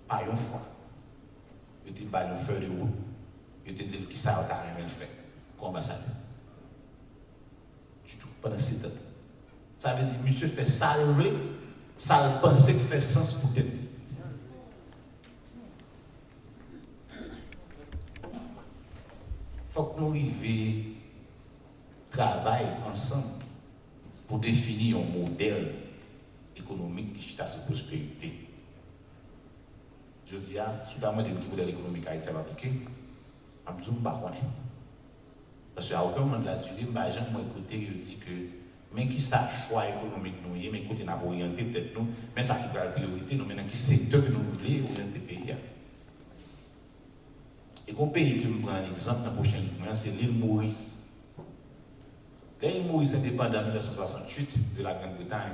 Pas une fois. Il te dit, un feu de route. Il te dit, qui ça, tu as rien fait, comme ambassadeur. Du tout, pendant 7 ans. Ça veut dire, monsieur fait salver, ça le pensait que fait sens pour te. Il faut que nous arrivions à travailler ensemble pour définir un modèle économique qui est à sa prospérité. Je dis, si tu as demandé quel modèle économique Haïti va appliquer, je ne sais pas. Parce qu'à aucun moment de la durée, je vais écouter et dire que, mais qui ça choix économique nous, mais écoutez, nous avons orienté peut-être nous, mais ça qui est la priorité, nous maintenant qui secteur que nous voulons orienter le pays. Et qu'on pays que nous prenons un exemple dans le prochain livre, c'est l'île Maurice. L'île Maurice indépendante en 1968 de la Grande-Bretagne.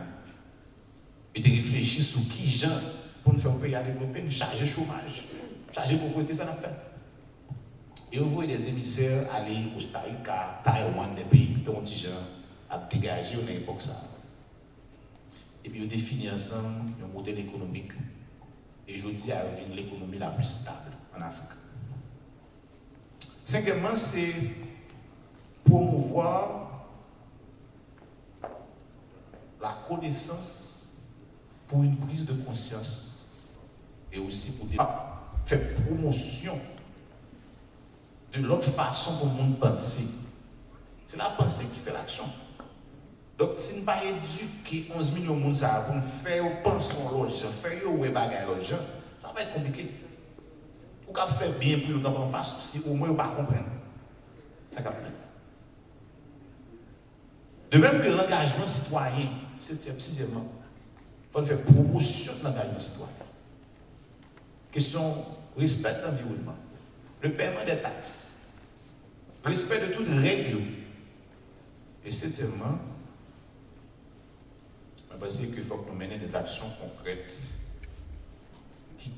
Et de réfléchir sur qui gens pour nous faire un pays à développer, nous charger chômage, charger pauvreté, ça n'a fait. Et on voit des émissaires aller au Costa Rica, Taïwan, des pays qui ont des gens à dégager à l'époque ça. Et puis on définit ensemble un modèle économique. Et je dis à l'économie la plus stable en Afrique. Cinquièmement, c'est promouvoir la connaissance pour une prise de conscience et aussi pour faire promotion de l'autre façon dont le monde pense. C'est la pensée qui fait l'action. Donc, si nous ne pas éduquer 11 millions de monde pour faire penser l'autre gens, faire des bagages l'autre gens, ça va être compliqué. Ou qu'à faire bien pour nous en face, si au moins on ne pas comprendre. Ça va faire. De même que l'engagement citoyen, 7e, 6e, il faut faire promotion de l'engagement citoyen. Question respect de l'environnement, le paiement des taxes, respect de toutes les règles. Et certainement, je pense qu'il faut que nous menions des actions concrètes qui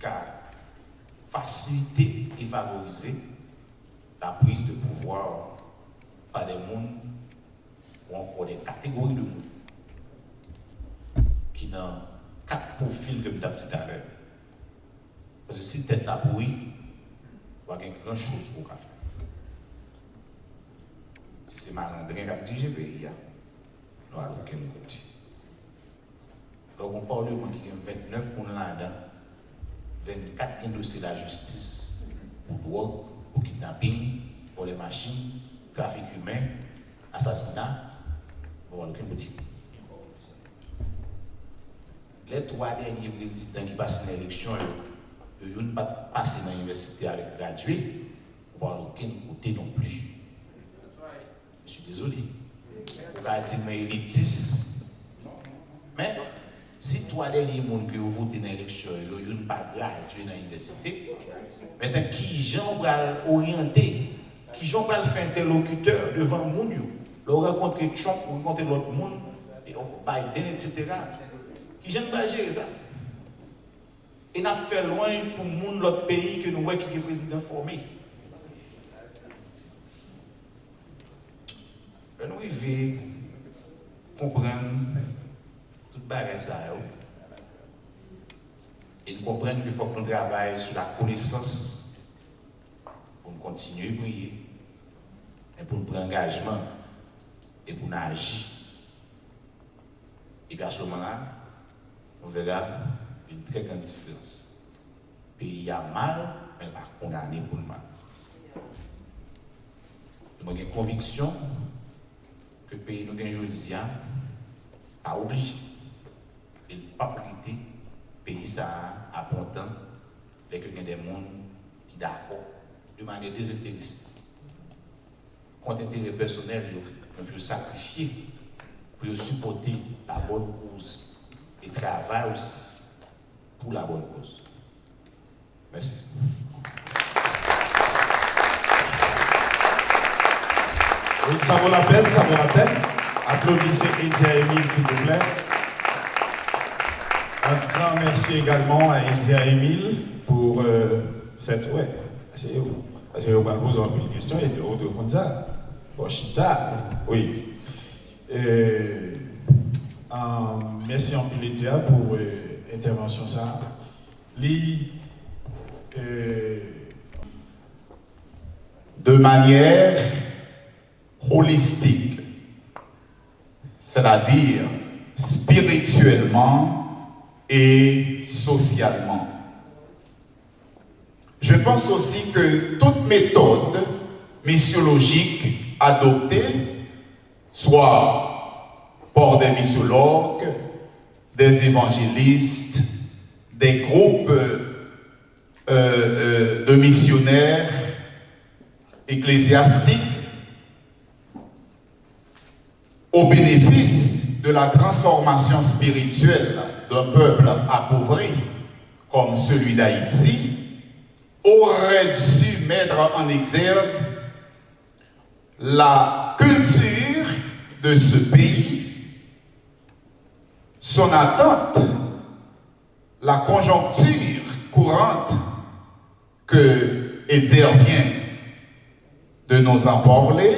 facilitent et favoriser la prise de pouvoir par des mondes ou encore des catégories de monde qui n'ont quatre profils que nous avons dit tout à l'heure. Parce que si tête la pourrie, il va y avoir grand chose pour faire. Si c'est malandrin qui a dirigé le pays, nous allons aucun côté. Donc on parle de monde qui a 29 pour là-dedans, 24 dossiers de la justice pour drogue, pour kidnapping, pour les machines, trafic humain, assassinat, pour aucun côté. Les 3 derniers présidents qui passent dans l'élection, ils n'ont pas passé dans l'université avec gradué, pour aucun côté non plus. Je suis désolé. Vous allez dire, mais élitiste. Mais si 3 derniers monde que vous votez dans l'élection, ils n'ont pas gradué dans l'université, maintenant, qui j'en va orienter, qui j'en va faire interlocuteur devant le monde, leur rencontrer Trump, rencontrer l'autre monde, et Biden, etc. Qui j'en va gérer ça? Et n'a fait loin pour le monde, l'autre pays, que nous voyons qui est président formé. Nous arrivons à comprendre tout bagage ça. Et nous comprenons qu'il faut que nous travaillions sur la connaissance pour nous continuer à briller, et pour nous prendre engagement et pour nous agir. Et bien à ce moment-là, on verra une très grande différence. Le pays a mal, mais il va condamner pour le mal. Nous avons une conviction que le pays nous gagne aujourd'hui, pas obligé. Et pas prêter le pays ça à bon temps, avec des gens qui sont d'accord, de manière désintéressée. Contre intérêt personnel, on peut sacrifier pour supporter la bonne cause et travailler aussi pour la bonne cause. Merci. Ça vaut la peine, ça vaut la peine. Applaudissez India Emile, s'il vous plaît. Un grand merci également à India Emile pour cette... Ouais, c'est où? Parce que vous allez poser une question, il était au de Konza. Bochita, oui. Merci en Pilédia pour l'intervention ça. De manière holistique, c'est-à-dire spirituellement et socialement. Je pense aussi que toute méthode missiologique adoptée, soit par des missiologues, des évangélistes, des groupes de missionnaires ecclésiastiques, au bénéfice de la transformation spirituelle d'un peuple appauvri comme celui d'Haïti, aurait dû mettre en exergue la culture de ce pays, son attente, la conjoncture courante que Edzer vient de nous en parler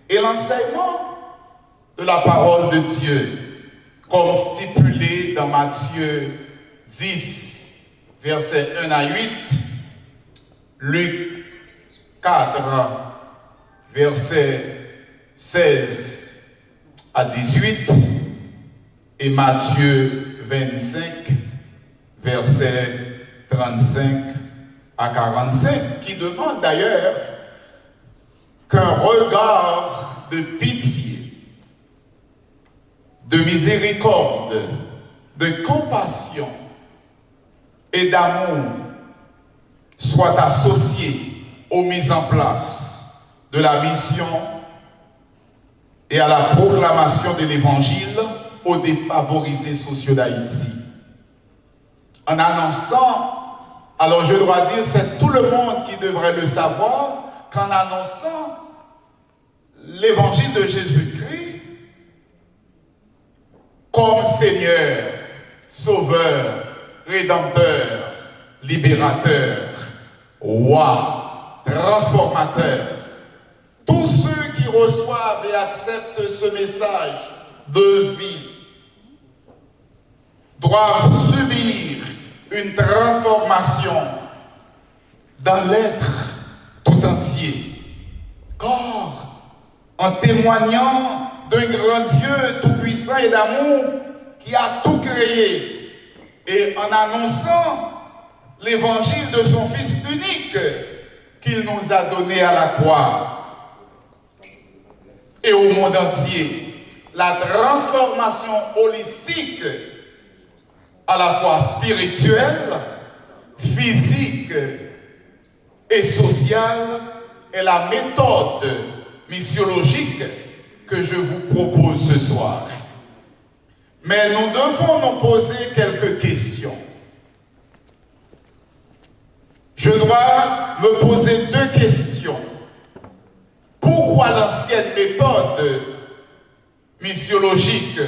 et l'enseignement de la parole de Dieu, comme stipulé dans Matthieu 10, versets 1 à 8, Luc 4, versets 16 à 18, et Matthieu 25, versets 35 à 45, qui demande d'ailleurs qu'un regard de pitié, de miséricorde, de compassion et d'amour soit associé aux mises en place de la mission et à la proclamation de l'Évangile aux défavorisés sociaux d'Haïti. en annonçant, alors je dois dire, c'est tout le monde qui devrait le savoir, qu'en annonçant l'évangile de Jésus-Christ comme Seigneur, Sauveur, Rédempteur, Libérateur, Roi, Transformateur, tous ceux qui reçoivent et acceptent ce message de vie doivent subir une transformation dans l'être tout entier. Car en témoignant d'un grand Dieu tout-puissant et d'amour qui a tout créé et en annonçant l'évangile de son Fils unique qu'il nous a donné à la croix et au monde entier, la transformation holistique à la fois spirituelle, physique et sociale est la méthode missiologique que je vous propose ce soir. Mais nous devons nous poser quelques questions. Je dois me poser deux questions. Pourquoi l'ancienne méthode missiologique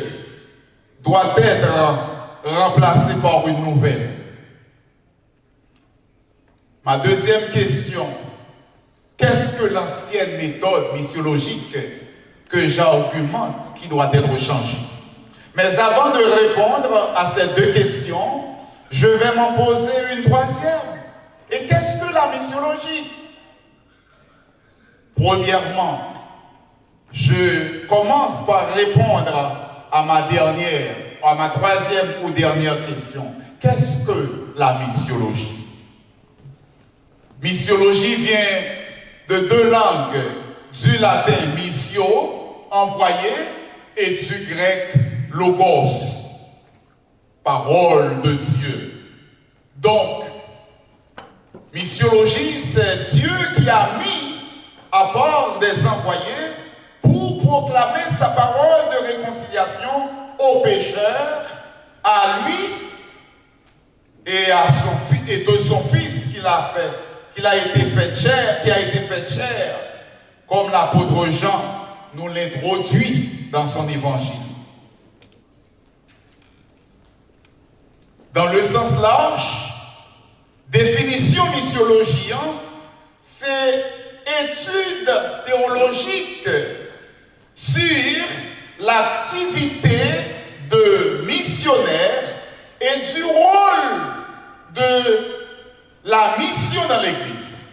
doit être remplacée par une nouvelle? Ma deuxième question, qu'est-ce que l'ancienne méthode missiologique que j'argumente qui doit être changée? Mais avant de répondre à ces deux questions, je vais m'en poser une troisième. Et qu'est-ce que la missiologie? Premièrement, je commence par répondre à ma troisième ou dernière question. Qu'est-ce que la missiologie? Missiologie vient de deux langues, du latin missio, envoyé, et du grec logos, parole de Dieu. Donc, missiologie, c'est Dieu qui a mis à bord des envoyés pour proclamer sa parole de réconciliation aux pécheurs, à lui et de son Fils qui a été fait chair, comme l'apôtre Jean nous l'introduit dans son évangile. Dans le sens large, définition missiologie, c'est étude théologique sur l'activité de missionnaire et du rôle de la mission dans l'Église.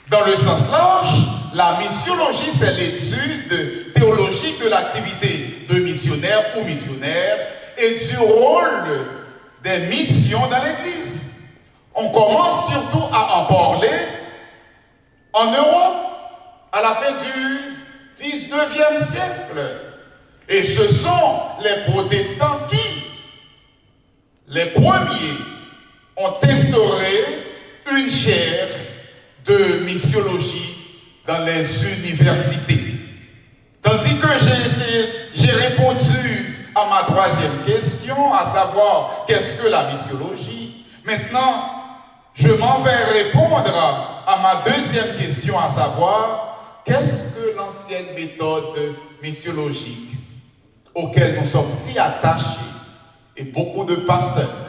Dans le sens large, la missiologie, c'est l'étude théologique de l'activité de missionnaire ou missionnaire et du rôle des missions dans l'Église. On commence surtout à en parler en Europe à la fin du 19e siècle. Et ce sont les protestants qui, les premiers, ont instauré une chaire de missiologie dans les universités. Tandis que j'ai répondu à ma troisième question, à savoir qu'est-ce que la missiologie. Maintenant, je m'en vais répondre à ma deuxième question, à savoir qu'est-ce que l'ancienne méthode missiologique auquel nous sommes si attachés et beaucoup de pasteurs,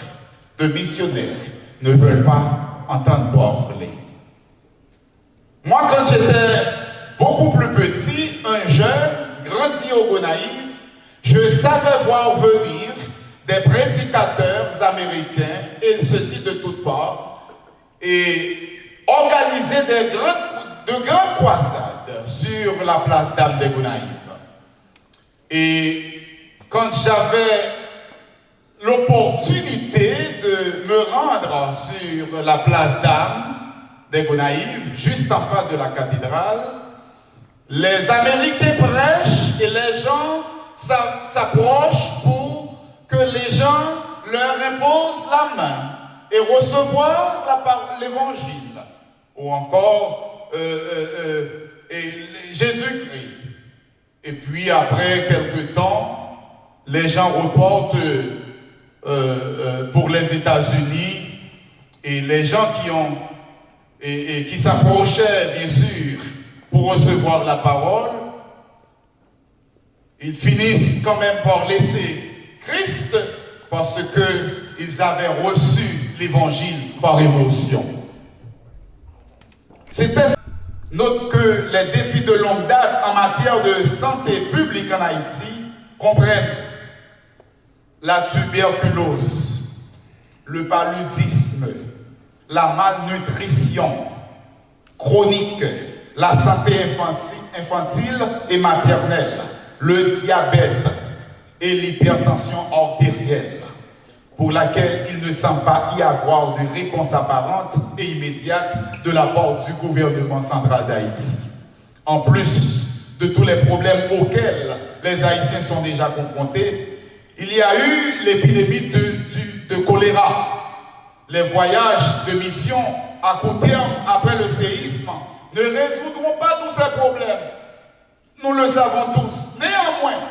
de missionnaires ne veulent pas entendre parler. Moi, quand j'étais beaucoup plus petit, un jeune, grandi au Gonaïve, je savais voir venir des prédicateurs américains, et ceci de toutes parts, et organiser de grandes croisades sur la place d'Armes des Gonaïves. Et quand j'avais l'opportunité de me rendre sur la place d'Armes des Gonaïves, juste en face de la cathédrale, les Américains prêchent et les gens s'approchent pour que les gens leur imposent la main et recevoir l'évangile, ou encore Jésus-Christ. Et puis après quelque temps, les gens reportent pour les États-Unis et les gens qui s'approchaient, bien sûr, pour recevoir la parole, ils finissent quand même par laisser Christ parce qu'ils avaient reçu l'évangile par émotion. Note que les défis de longue date en matière de santé publique en Haïti comprennent la tuberculose, le paludisme, la malnutrition chronique, la santé infantile et maternelle, le diabète et l'hypertension artérielle, pour laquelle il ne semble pas y avoir de réponse apparente et immédiate de la part du gouvernement central d'Haïti. En plus de tous les problèmes auxquels les Haïtiens sont déjà confrontés, il y a eu l'épidémie de choléra. Les voyages de mission à court terme après le séisme ne résoudront pas tous ces problèmes. Nous le savons tous. Néanmoins,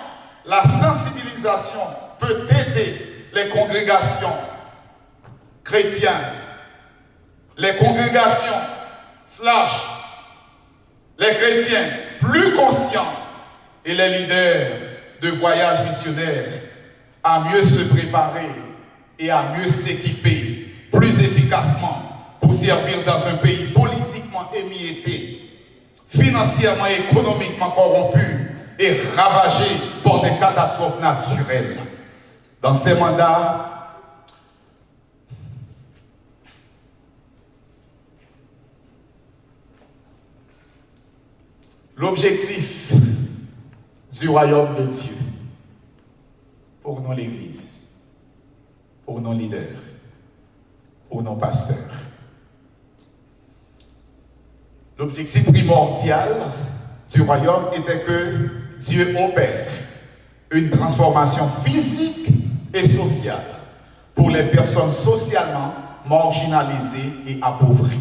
la sensibilisation peut aider les congrégations chrétiennes, les congrégations / les chrétiens plus conscients et les leaders de voyages missionnaires à mieux se préparer et à mieux s'équiper plus efficacement pour servir dans un pays politiquement émietté, financièrement et économiquement corrompu et ravagé par des catastrophes naturelles. Dans ces mandats, l'objectif du royaume de Dieu pour nos l'Église, pour nos leaders, pour nos pasteurs. L'objectif primordial du royaume était que Dieu opère une transformation physique et sociale pour les personnes socialement marginalisées et appauvries.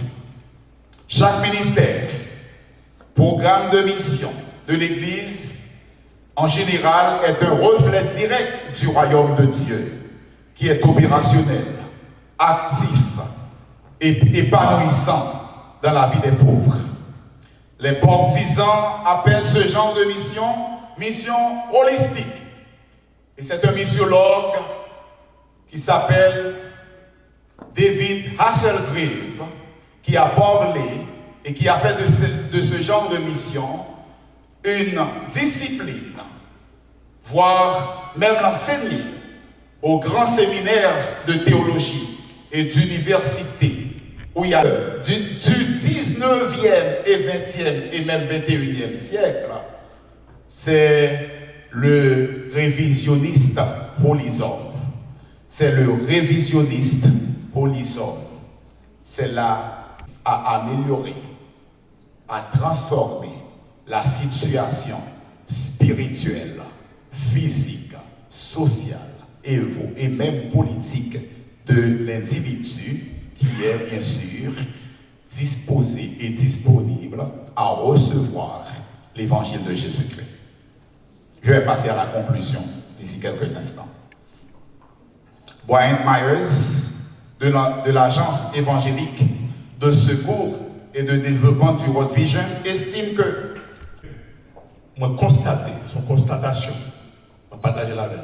Chaque ministère, programme de mission de l'Église en général est un reflet direct du royaume de Dieu qui est opérationnel, actif et épanouissant dans la vie des pauvres. Les partisans appellent ce genre de mission holistique. Et c'est un missiologue qui s'appelle David Hasselgrave qui a parlé et qui a fait de ce genre de mission une discipline, voire même l'enseigner au grand séminaire de théologie et d'université où il y a du 19e et 20e et même 21e siècle, c'est le révisionniste polysome. C'est le révisionniste polysome. C'est là à améliorer, à transformer la situation spirituelle, physique, sociale et même politique de l'individu qui est bien sûr disposé et disponible à recevoir l'évangile de Jésus-Christ. Je vais passer à la conclusion d'ici quelques instants. Brian Myers, de l'Agence évangélique de secours et de développement du World Vision, estime que moi constater, son constatation, je vais partager la veille.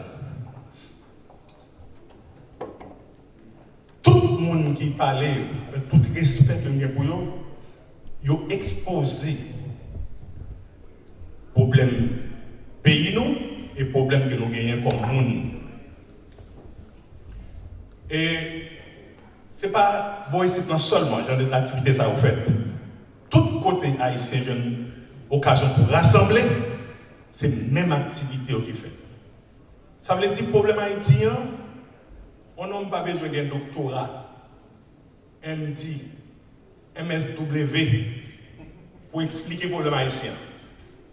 Tout le monde qui parlait, avec tout respect que nous avons pour eux, ils ont exposé problème pays nous et problème que nous gagnons comme monde. Et ce n'est pas bon ici seulement, genre d'activité ça vous faites. Tout côté haïtien, j'ai une occasion pour rassembler, c'est la même activité qui fait. Ça veut dire que le problème haïtien, on n'a pas besoin d'un doctorat, MD, MSW, pour expliquer le problème haïtien.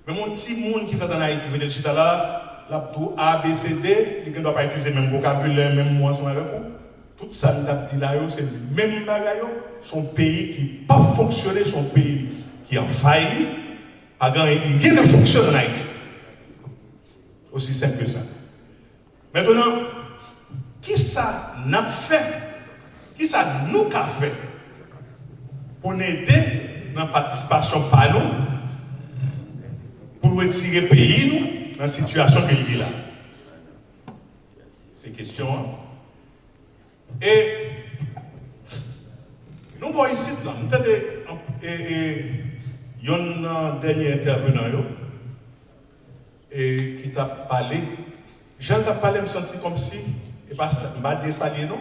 Mais mon petit monde qui fait en Haïti, vous êtes là, la A, B, C, D, il ne doit pas utiliser le même vocabulaire, même mot avec vous. Tout ça, c'est le même bagage. Son pays qui n'a pas fonctionné, son pays qui a failli, rien ne fonctionne en Haïti. Aussi simple que ça. Maintenant, qui ça n'a fait? Qui ça nous a fait pour nous aider dans la participation par nous, pour nous retirer le pays nous, dans la situation que nous là? C'est une question. Hein? Et nous voyons ici, là, nous avons un dernier intervenant et qui t'a parlé. Jean t'a parlé, me senti comme si, et pas m'a dit ça, non,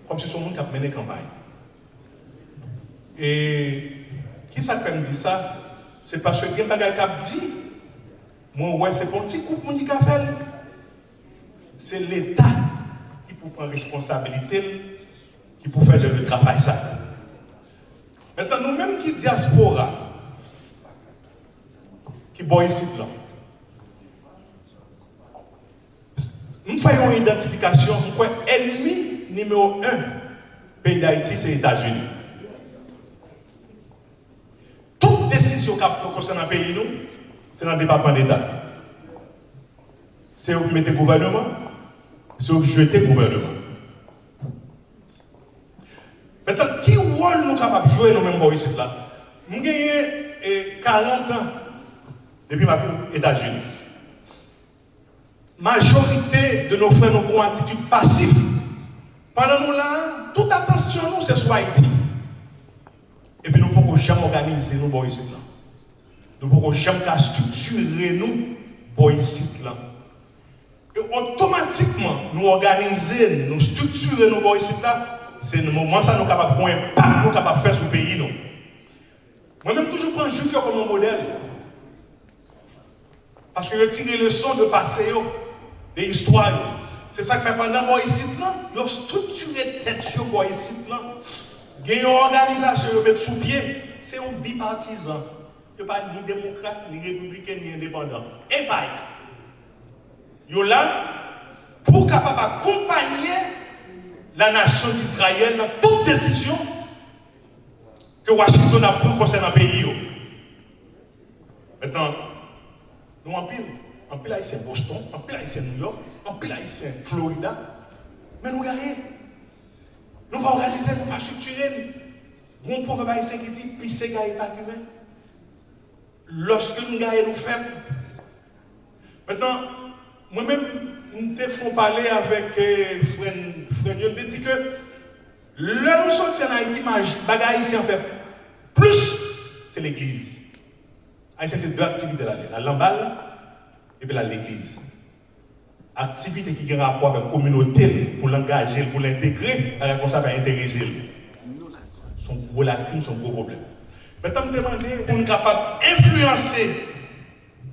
comme si son monde a mené campagne. Et qui ça fait me dire ça? C'est parce que quelqu'un a dit, moi, ouais, c'est pour un petit coup de café. C'est l'État qui peut prendre responsabilité, qui peut faire le travail ça. Maintenant, nous-mêmes qui diaspora, qui boit ici là, nous faisons une identification, nous croyons ennemi numéro 1 pays d'Haïti, c'est les États-Unis. Toute décision qui concerne un pays, c'est dans le département d'État. C'est eux qui mettent le gouvernement, c'est eux qui jettent le gouvernement. Maintenant, qui rôle nous capables de jouer nous-mêmes ici là? Nous avons 40 ans depuis ma vie aux États-Unis. Majorité de nos frères nous ont une attitude passive. Pendant nous là, toute attention nous c'est sur Haïti. Et puis nous ne pouvons jamais organiser nous ici là. Nous ne pouvons jamais structurer nous ici là. Et automatiquement nous organiser, nous structurer nous ici là, c'est le moment ça nous capables de impact nous capables de faire sur le pays nous. Moi-même toujours prends Juif comme un modèle. Parce que je tire les leçons de passé, des histoires. C'est ça que fait pendant ici là, ils ont structuré tête sur ici là. Il y a une organisation qui met sous pied, c'est un bipartisan. Il n'y a pas ni démocrate, ni républicain, ni indépendant. Et pas. Ils sont là pour capable accompagner la nation d'Israël dans toute décision que Washington a prise concernant le pays. Maintenant, nous en pile haïtien Boston, en pile haïtien New York, en pile haïtien Florida, mais nous gagnons. Nous pas organiser, nous pas structurer. Bon proverbe haïtien qui dit pisser gagne pas cuisine. Lorsque nous gagnons, nous faisons. Maintenant, moi-même, nous te font parler avec frère, je me dis que là nous sortir en Haïti, bagaille ici en fait. Plus, c'est l'église. Haïtien, c'est deux activités là, la lamballe et puis l'église. Activité qui a un rapport avec la communauté pour l'engager, pour l'intégrer, comme ça va intéresser. Son gros lacune, son gros problème. Maintenant, je me demande pour nous capables d'influencer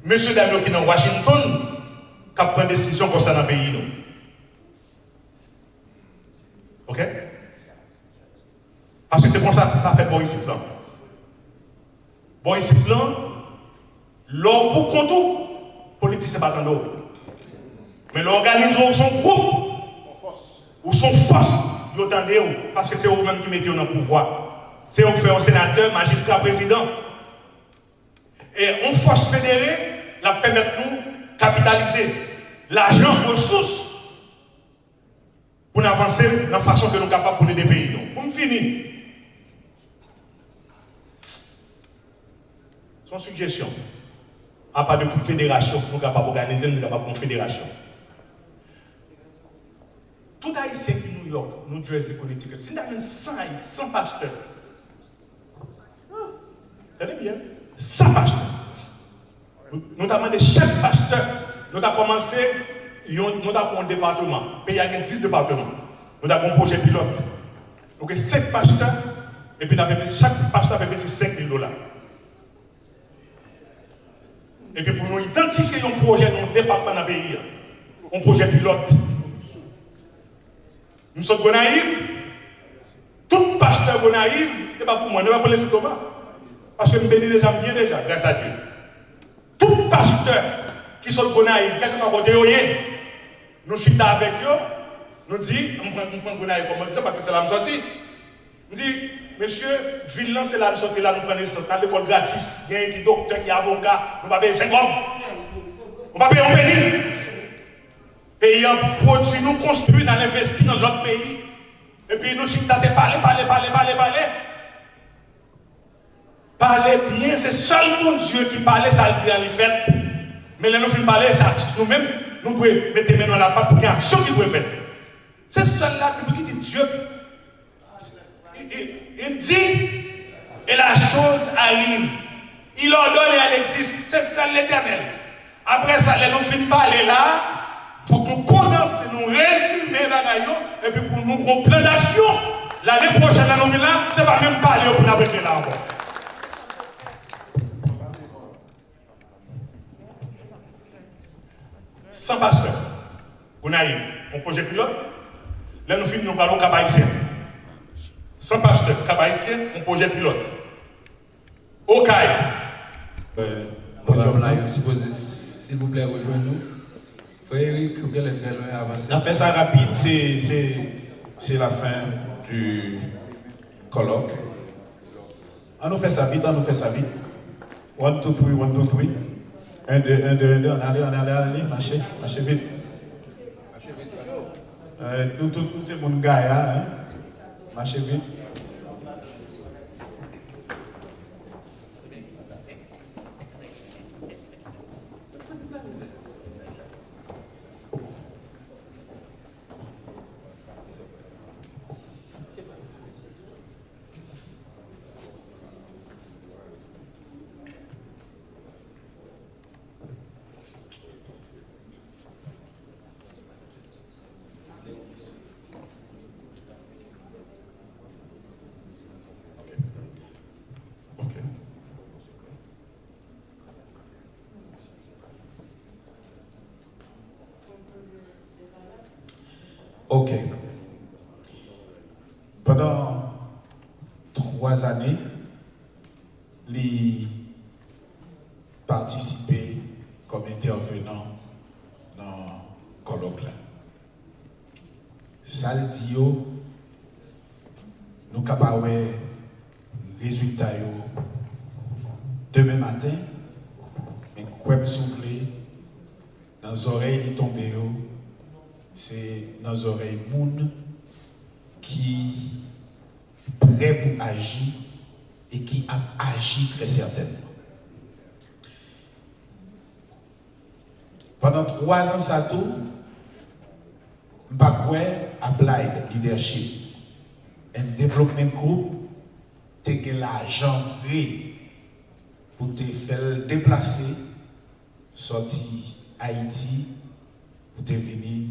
M. Damio qui est dans Washington, qui prend une décision concernant le pays. Ok? Parce que c'est comme ça que ça fait Boris Plan. Boris Plan, l'homme pour contour, politique, c'est pas dans l'eau. Mais l'organisation, son groupe, ou son force, vous entendez, parce que c'est eux-mêmes qui mettent dans le pouvoir. C'est eux qui font un sénateur, magistrat, président. Et on force fédérée, la permettre nous capitaliser l'argent, ressources, pour avancer de la façon que nous sommes capables pour aider les pays. Pour nous finir, son suggestion, à part de fédération, nous sommes capables d'organiser, nous sommes capables de confédération. Tout haïtien qui New York, New Jersey, Connecticut, si nous avons 100 pasteurs, tenez bien, 100 pasteurs. Nous avons demandé chaque pasteur, nous avons commencé, nous avons un département, il y a 10 départements. Nous avons un projet pilote. Donc 5 pasteurs, et puis chaque pasteur a investi $5,000. Et puis pour nous identifier un projet dans le département dans le pays, un projet pilote. Nous sommes naïfs. Tout pasteur naïf, ce n'est pas pour moi, ce n'est pas pour les Thomas. Parce que je me bénis déjà bien déjà, grâce à Dieu. Tout pasteur qui sont naïfs, quel que soit côté, nous sommes avec eux, nous disons, nous prenons naïf comme ça parce que c'est là que nous sortis. Nous disons, monsieur, ville c'est là que nous sortis, là nous prenons l'école gratis. Il y a un docteur qui est avocat, nous ne pouvons pas payer 5 hommes. On ne va pas payer un béni. pays en produit, nous construit, dans l'investir dans l'autre pays. Et puis nous, c'est parler. Parler bien, c'est seulement Dieu qui parle, ça le dit dans les fêtes. Mais là, nous finissons parler, ça nous-mêmes, nous devons mettre les mains dans la pâte pour qu'il y ait une action qui doit être faite. C'est seul là qui dit Dieu. Il dit, et la chose arrive. Il ordonne et elle existe. C'est ça l'Éternel. Après ça, nous finissons parler là. Il faut qu'on commence, nous résumer la gaillon, et puis pour nous prendre plein d'action. L'année prochaine, la nous là, ce n'est pas même parler pour nous mettre là encore. Sans pasteur, on arrive, on projet pilote, là nous finissons, nous parlons cabaïtien. Sans pasteur, cabaïtien, on projet pilote. Au CAI. Bonjour, là, s'il vous plaît, rejoignez-nous. Oui, très loin avancé. On fait ça rapide, c'est la fin du colloque. On nous fait ça vite. 1, 2, 3, 1, 2, 3. 1, 2, on allez, marchez vite. Tout c'est mon gars, hein? Marchez vite. Ok. Pendant 3 années, il participé comme intervenant dans le colloque. Ça le dit, nous sommes capables de résultats demain matin, mais quoi souffler dans les oreilles de tomber. C'est dans les oreilles moun qui prêt pour agir et qui a agi très certainement. Pendant 3 ans, ça tout, je n'ai applied leadership. Un développement groupe, tu as l'argent vrai pour te faire déplacer, sortir Haïti, pour te venir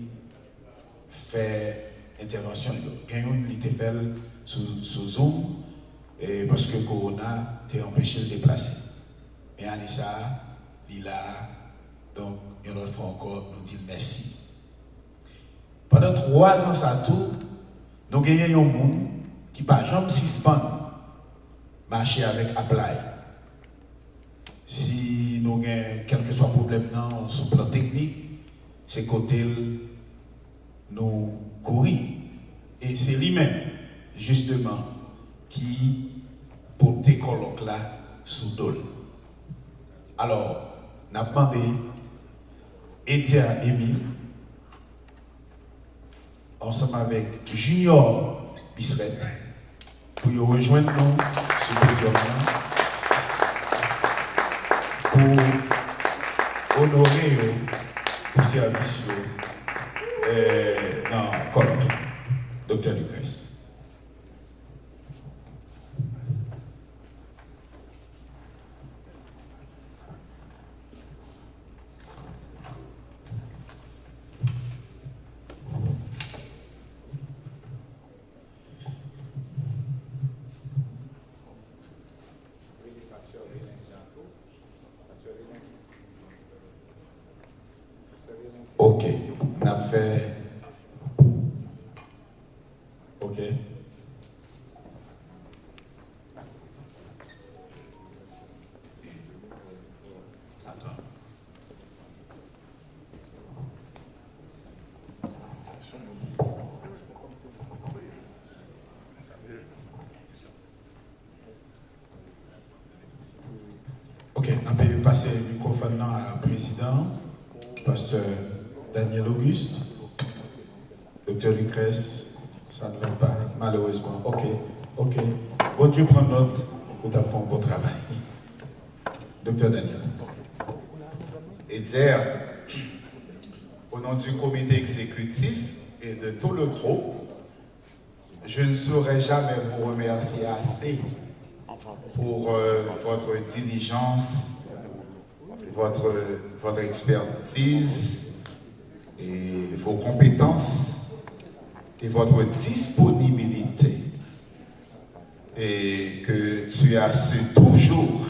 faire intervention. Quelqu'un qui était fait sous Zoom parce que Corona t'a empêché de déplacer. Et en ça, il a donc une autre fois encore nous dit merci. Pendant 3 ans, ça tout, nous avons un monde qui par exemple suspend marcher avec Apply. Si nous avons quel que soit problème sur le plan technique, c'est côté nous courir. Et c'est lui-même, justement, qui porte tes colloques là sous dol. Alors, nous avons demandé Edia Emile, ensemble avec Junior Bissret, pour rejoindre nous sur le programme pour honorer le service dans le colloque. Dr. Lucas. Ok, on a fait. Ok. Attends. Ok, on peut passer le microphone à président, pasteur Daniel Auguste, Dr. Lucrèce, ça ne va pas, malheureusement. Ok. Bon Dieu prend note, nous avons fait un bon travail. Dr. Daniel. Et dire, au nom du comité exécutif et de tout le groupe, je ne saurais jamais vous remercier assez pour votre diligence, votre expertise et vos compétences et votre disponibilité et que tu as su toujours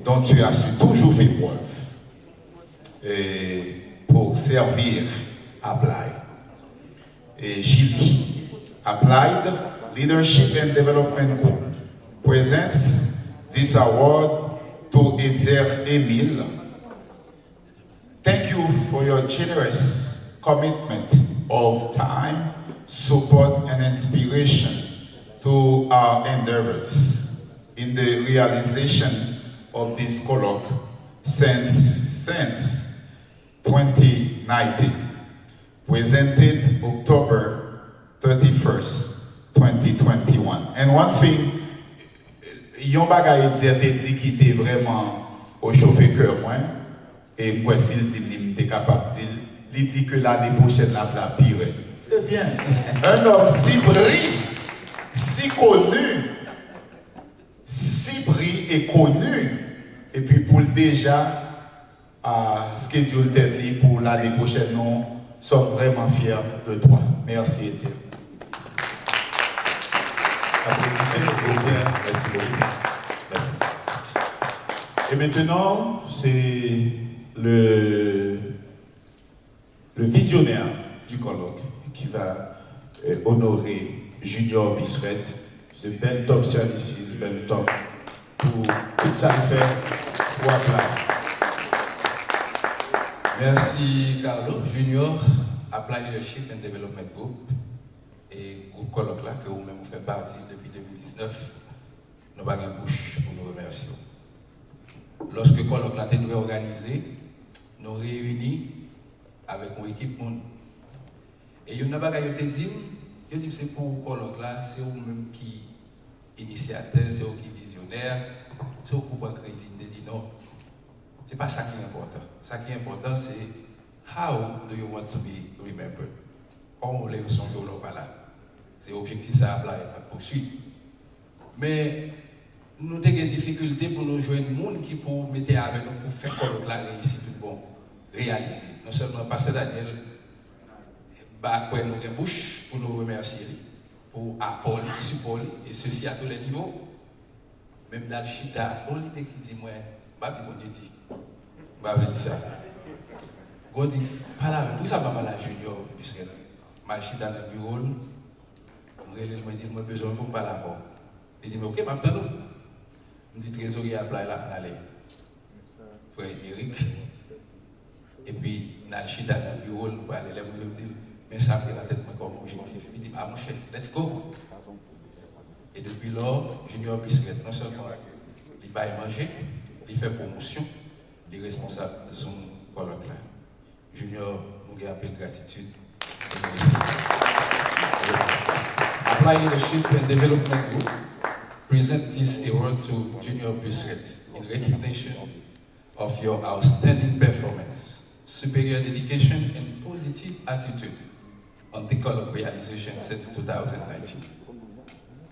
dont tu as su toujours faire preuve et pour servir Applied. Et Gilles, Applied Leadership and Development Group presents this award to Eder Emile. Thank you for your generous commitment of time, support, and inspiration to our endeavors in the realization of this colloque since 2019, presented October 31st, 2021. And one thing, yon bagay dit qui était vraiment au chauffé cœur moi, et moi s'il dit il était capable de dire, il dit que l'année prochaine la pire. C'est bien. Un homme si brillant, si connu, si brillant et connu, et puis pour déjà ce que Dieu t'a dit pour l'année prochaine, nous sommes vraiment fiers de toi. Merci Étienne. Merci beaucoup. Merci. Et maintenant, c'est le visionnaire du colloque qui va honorer Junior Bissret de Belltop Services, Belltop, pour tout ça fait pour Applied. Merci Carlo, Junior, Applied Leadership and Development Group et groupe colloque là que vous-même faites partie depuis 2019. Nous n'avons pas de bouche pour nous remercier. Lorsque le colloque là a été organisé, nous réunis avec une équipe monde. Et il y a un bagage qui dit que c'est pour le colloque là, c'est vous-même qui initiateur, c'est vous qui visionnaire, c'est vous qui prend crédit. Il dit non, c'est pas ça qui est important. Ce qui est important, c'est how do you want to be remembered? Comment vous voulez que son jour là? C'est l'objectif ça à poursuivre. Mais nous avons des difficultés pour nous joindre des gens qui pour mettre avec nous pour faire colloque là réussir tout bon, réaliser. Non seulement Pasteur Daniel, après nous avons bouche pour nous remercier, pour apporter, support, et ceci à tous les niveaux. Même dans le chita, on lit qui dit moi, pas dit bon Dieu dit, pas dire ça. On dit, pas là, tout ça pas là junior, puisque mal chita dans le bureau, on dit moi besoin pour pas là. Il dit mais ok, maintenant nous. On dit trésorier à Applied là, allez. Frère Eric. Et puis, dans le chita dans le bureau, nous allons aller, nous dire, mais ça fait la tête comme objectif. Il dit, ah mon cher, let's go. Et depuis lors, Junior Bissret, non seulement il va y manger, il fait promotion, il est responsable de son colloque là. Junior, nous avons un peu de gratitude. Applied Leadership and Development Group present this award to Junior Bissret in recognition of your outstanding performance, superior dedication, and positive attitude on the colloque realization since 2019.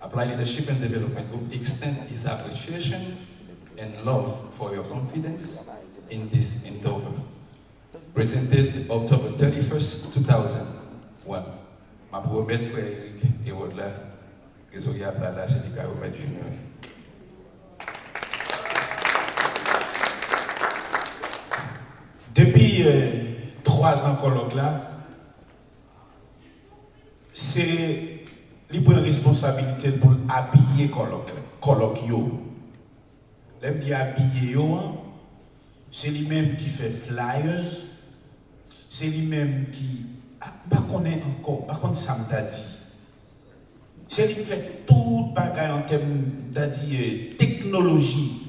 Applied Leadership and Development Group extend its appreciation and love for your confidence in this endeavor. Presented October 31st, 2001. Ma promesse, frère Eric, et au-delà, que ce soit là, c'est le cas au maître junior. Depuis 3 ans colloque là, c'est lui prend responsabilité pour habiller colloque yo. L'aime dit habiller yo, c'est lui-même qui fait flyers, c'est lui-même qui pas connaît encore, par contre ça m'a dit. C'est lui qui fait tout bagage en termes de technologie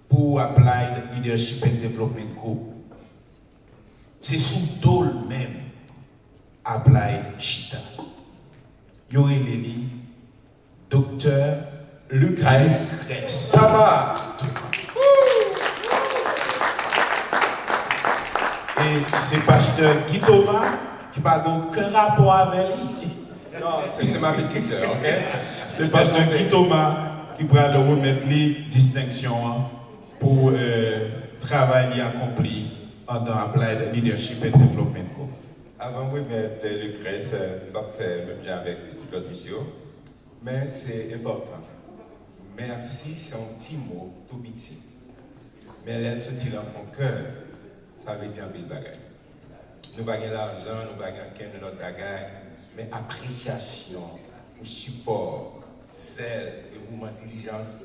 pour Applied Leadership and Development Group. c'est sous dôle même, Applied Chita. Yo Eleni, docteur Lucrèce. Ça va. Et c'est pasteur Guy Thomas qui n'a aucun rapport avec lui. Non, c'est ma petite sœur, ok? C'est pasteur Guy Thomas qui va le remettre les distinctions pour travail accompli dans Applied Leadership and Development Co. Avant de mettre Lucrèce, je ne vais pas faire le même genre avec Claude Mission, mais c'est important. Merci, c'est un petit mot, tout petit. Mais elle sortit dans mon cœur, ça veut dire un peu de bagaille. Nous n'avons pas l'argent, nous n'avons pas de notre bagaille, mais appréciation, support, zèle et mouvement d'intelligence,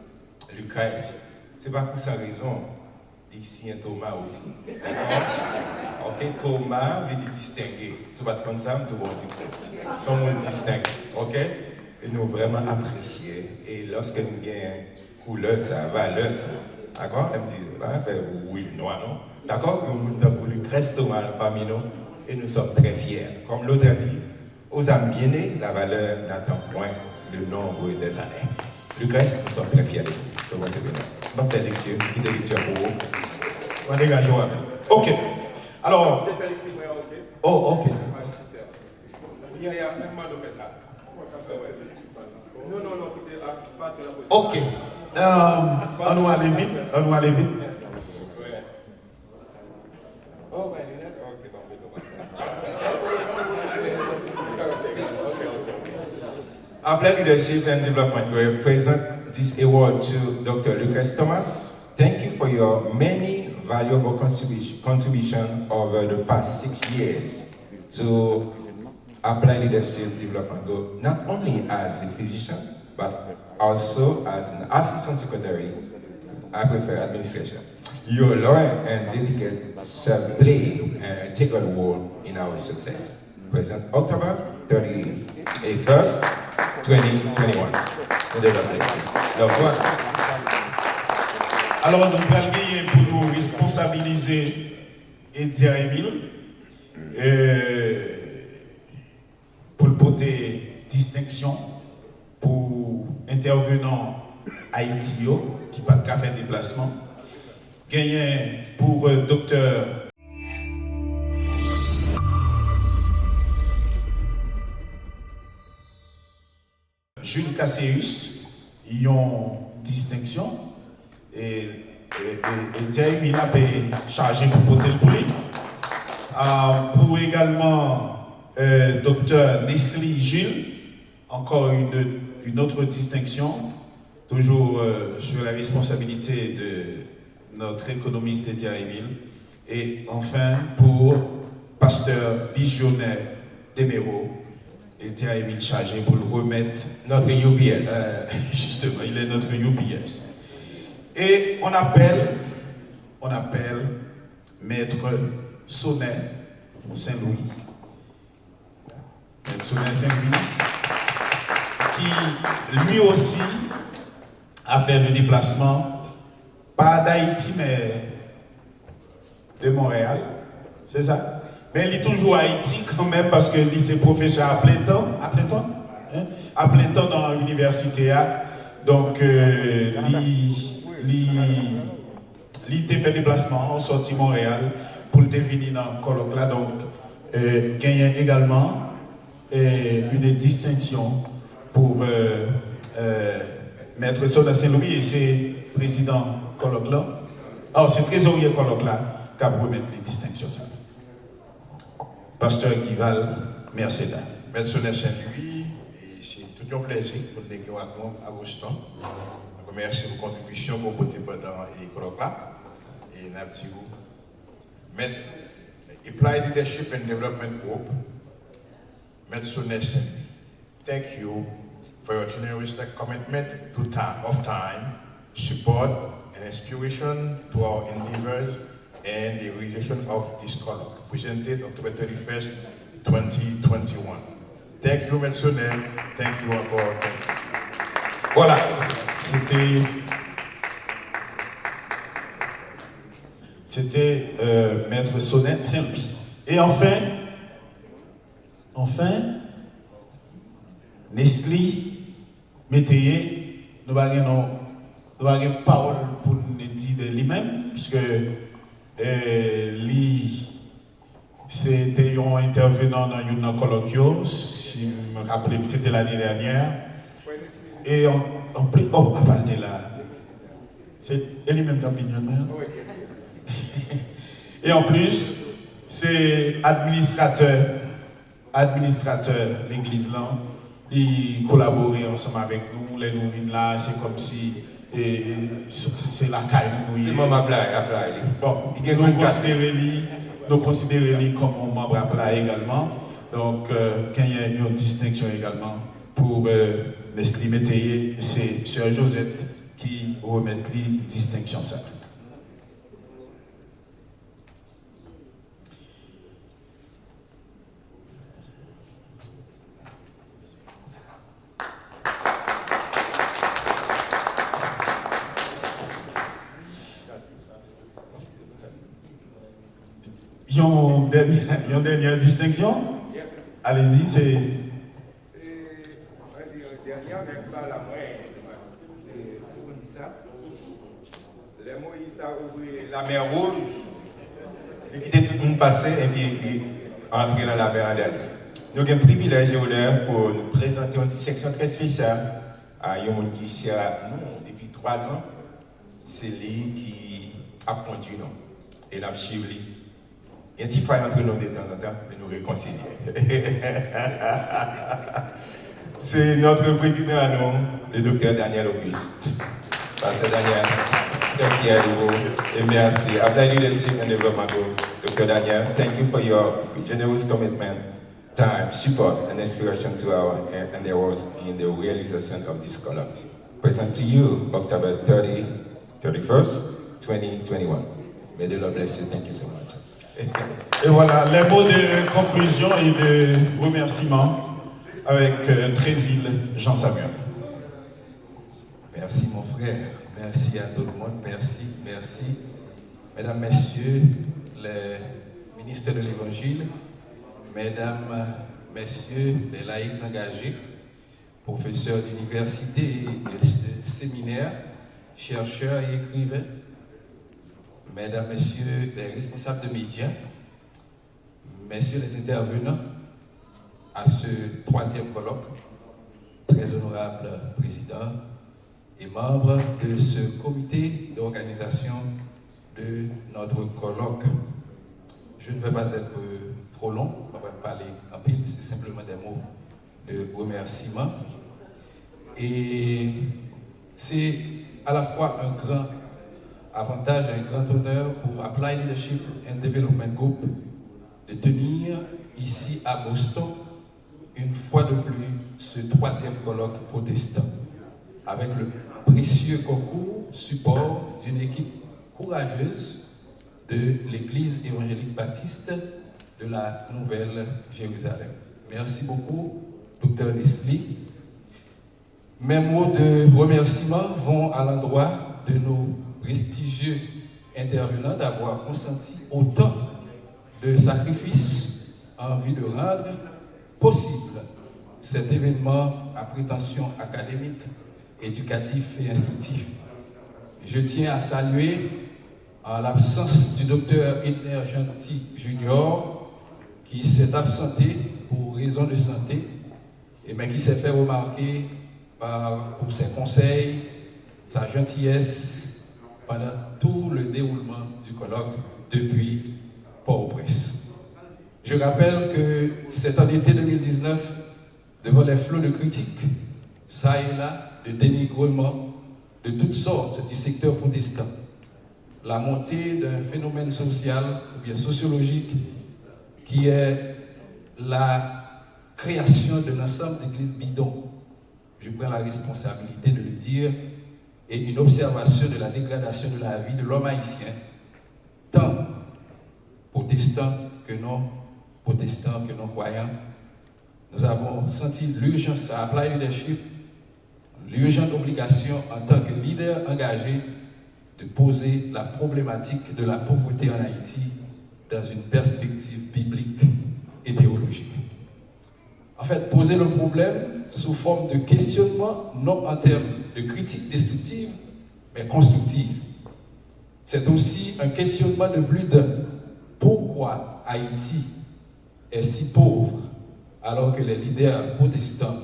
Lucrèce. Ce n'est pas pour sa raison. Ici, un Thomas aussi. D'accord? Ok, Thomas veut dire distinguer. C'est pas comme ça, tout le monde dit. Son mot distinct. Ok? Et nous vraiment apprécier. Et lorsque nous gagnons couleur, ça, valeur, ça. D'accord? Elle me dit, oui, noir, non? D'accord? Nous avons voulu Lucrèce Thomas parmi nous. Et nous sommes très fiers. Comme l'autre a dit, aux âmes bien nées, la valeur n'attend point le nombre des années. Lucrèce, nous sommes très fiers de vous. Tout le monde est bien. Bonne lecture, guide de lecture pour vous. On dégage, ok. Alors. Oh, ok. Il y a même mal de faire ça. Non, pas de la position. Ok. On va aller vite. On va aller vite. Oh, ben, ok, Applied Leadership and Development Group present this award to Dr. Lucrèce Thomas. Thank you for your many valuable contributions over the past 6 years to Applied Leadership Development Group, not only as a physician, but also as an assistant secretary, I prefer administration. Your loyal and dedicated shall play an integral role in our success. Present October 31st, 2021. Donc voilà. Alors, nous allons gagner pour nous responsabiliser et dire Émile pour le porter distinction pour intervenant Haïti qui n'a pas fait déplacement. Gagner pour docteur Jules Casséus, ils ont distinction et Dieu il a chargé pour porter le poulet. Pour également docteur Nestlé Gilles, encore une autre distinction, toujours sur la responsabilité de notre économiste Émile. Et enfin pour pasteur visionnaire Deméro, Émile chargé pour le remettre. Notre UPS. Justement, il est notre UPS. Et on appelle Maître Sonnet Saint-Louis. Maître Sonnet Saint-Louis, qui lui aussi a fait le déplacement, pas d'Haïti, mais de Montréal. C'est ça? Mais il est toujours à Haïti quand même parce que lui c'est professeur à plein temps. À plein temps dans l'université. Donc, il a fait déplacement en sortie Montréal pour devenir dans le colloque là. Donc, gagner également une distinction pour Maître Sonnet Saint-Louis et c'est président colloque là. Alors, c'est trésorier colloque là qui a remettre les distinctions. Ça. Pasteur Guival, Mercedes. Maître Sonnet Saint-Louis, c'est tout un plaisir pour nous à Boston. Merci pour votre contribution pour votre pendant le colloque là. Et nous avons Maître Applied Leadership and Development Group, Maître Sonnet Saint-Louis. Thank you for your generous commitment to time, support, and inspiration to our endeavors and the realization of this colloque, presented October 31st, 2021. Thank you, Maître Sonnet. Thank you encore. Thank you. Voilà, c'était Maître Sonnet Saint-Louis. Et enfin, Nestlé, Métayer, nous avons une parole pour nous dire de lui-même, puisque lui, c'était un intervenant dans une colloque, si je me rappelle, c'était l'année dernière. Et on prie, oh, à parler de là. C'est lui-même qui a opinion. Et en plus, c'est administrateur l'église là. Ils collaborent ensemble avec nous, les nous venons là, c'est comme si c'est la caille nous. C'est mon appel. Bon, nous considérons lui comme un membre appelé également. Donc, quand il y a une distinction également pour Nestlé Métayer, c'est Sœur Josette qui remet lui distinction ça. Il y a une dernière distinction. Allez-y, c'est. La mer Rouge, et quitter tout le monde passer et puis entrer dans la mer en dernier. Nous avons un privilège et honneur pour nous présenter une section très spéciale à un monde qui est cher à nous depuis 3 ans. C'est lui qui a conduit nous. Et nous avons suivi lui. Il y a un petit faille entre nous de temps en temps, mais nous réconcilier. C'est notre président à nous, le docteur Daniel Auguste. Pasteur Daniel, thank you, and merci. After leadership and development, Dr. Daniel, thank you for your generous commitment, time, support, and inspiration to our endeavors in the realization of this colloque. Present to you, October 31st, 2021. May the Lord bless you. Thank you so much. Et voilà, les mots de conclusion et de remerciement avec Trésil Jean-Samuel. Merci mon frère, merci à tout le monde, merci. Mesdames, Messieurs, les ministres de l'Évangile, Mesdames, Messieurs, les laïcs engagés, professeurs d'université et de séminaire, chercheurs et écrivains, Mesdames, Messieurs, les responsables de médias, Messieurs les intervenants à ce 3e colloque, très honorable président et membres de ce comité d'organisation de notre colloque. Je ne vais pas être trop long, on va parler en pile, c'est simplement des mots de remerciement. Et c'est à la fois un grand avantage, un grand honneur pour Applied Leadership and Development Group de tenir ici à Boston une fois de plus ce 3e colloque protestant avec le précieux concours, support d'une équipe courageuse de l'Église évangélique baptiste de la Nouvelle-Jérusalem. Merci beaucoup, Dr. Nestlé. Mes mots de remerciement vont à l'endroit de nos prestigieux intervenants d'avoir consenti autant de sacrifices en vue de rendre possible cet événement à prétention académique, éducatif et instructif. Je tiens à saluer, en l'absence du docteur Edner Gentil Junior, qui s'est absenté pour raison de santé, mais qui s'est fait remarquer pour ses conseils, sa gentillesse pendant tout le déroulement du colloque depuis Port-au-Prince. Je rappelle que c'est en été 2019, devant les flots de critiques, ça et là, de dénigrement de toutes sortes du secteur protestant, la montée d'un phénomène social ou bien sociologique qui est la création d'un ensemble d'églises bidons. Je prends la responsabilité de le dire, et une observation de la dégradation de la vie de l'homme haïtien, tant protestants que non protestants, que non croyants. Nous avons senti l'urgence à Applied Leadership, l'urgente obligation en tant que leader engagé de poser la problématique de la pauvreté en Haïti dans une perspective biblique et théologique. En fait, poser le problème sous forme de questionnement, non en termes de critique destructive, mais constructive. C'est aussi un questionnement de plus d'un. Pourquoi Haïti est si pauvre alors que les leaders protestants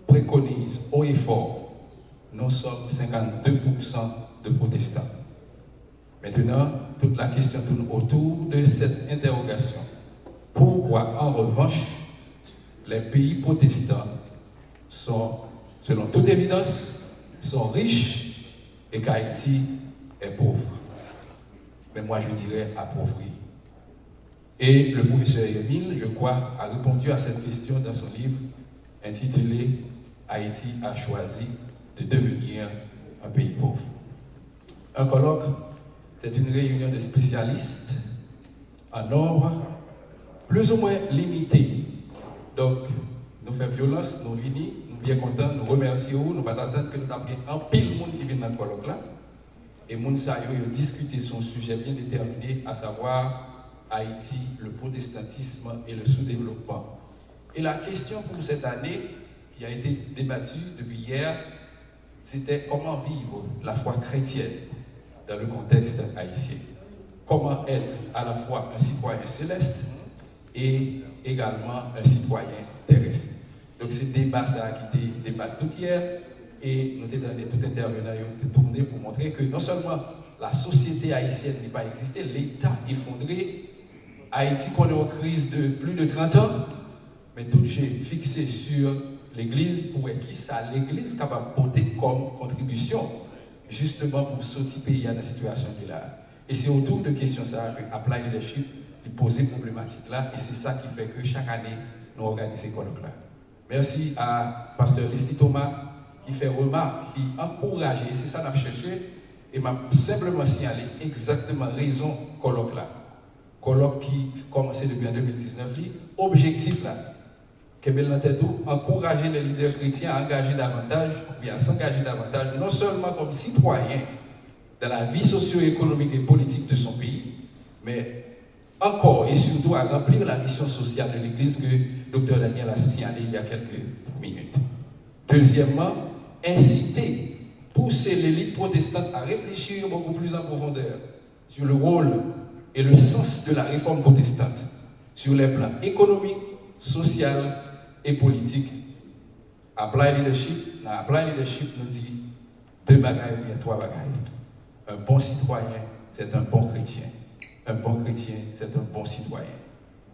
préconisent haut et fort, nous sommes 52% de protestants. Maintenant, toute la question tourne autour de cette interrogation. Pourquoi, en revanche, les pays protestants sont, selon toute évidence, sont riches et qu'Haïti est pauvre? Mais moi, je dirais appauvri. Et le professeur Émile, je crois, a répondu à cette question dans son livre intitulé « Haïti a choisi de devenir un pays pauvre ». Un colloque, c'est une réunion de spécialistes en nombre plus ou moins limité. Donc, nous faisons violence, nous venons, nous bien contents, nous remercions, nous ne pas attendre que nous avons un pile de monde qui vient dans le colloque là. Et nous avons discuté son sujet bien déterminé, à savoir Haïti, le protestantisme et le sous-développement. Et la question pour cette année, qui a été débattue depuis hier, c'était comment vivre la foi chrétienne dans le contexte haïtien. Comment être à la fois un citoyen céleste et également un citoyen terrestre. Donc ce débat, ça a quitté le débat tout hier, et nous avons tout intervenant tourné pour montrer que non seulement la société haïtienne n'est pas existée, l'État effondré, Haïti connaît une crise de plus de 30 ans, mais tout est fixé sur l'Église pour qui ça l'Église capable de porter comme contribution justement pour sortir pays dans la situation qu'il a. Et c'est autour de questions ça que Apply Leadership pose ces problématiques là, et c'est ça qui fait que chaque année nous organisons ces colloques là. Merci à Pasteur Leslie Thomas qui fait remarque, qui encourage, et c'est ça qu'on a cherché, et m'a simplement signalé exactement raison colloque là. Colloque qui commençait depuis en 2019, objectif là, que encourager les leaders chrétiens à engager davantage, ou à s'engager davantage, non seulement comme citoyens dans la vie socio-économique et politique de son pays, mais encore et surtout à remplir la mission sociale de l'Église que Dr Daniel a signalé il y a quelques minutes. Deuxièmement, inciter, pousser l'élite protestante à réfléchir beaucoup plus en profondeur sur le rôle et le sens de la réforme protestante, sur les plans économiques, social et politique. Apply Leadership nous dit deux bagailles ou bien trois bagailles. Un bon citoyen, c'est un bon chrétien. Un bon chrétien, c'est un bon citoyen.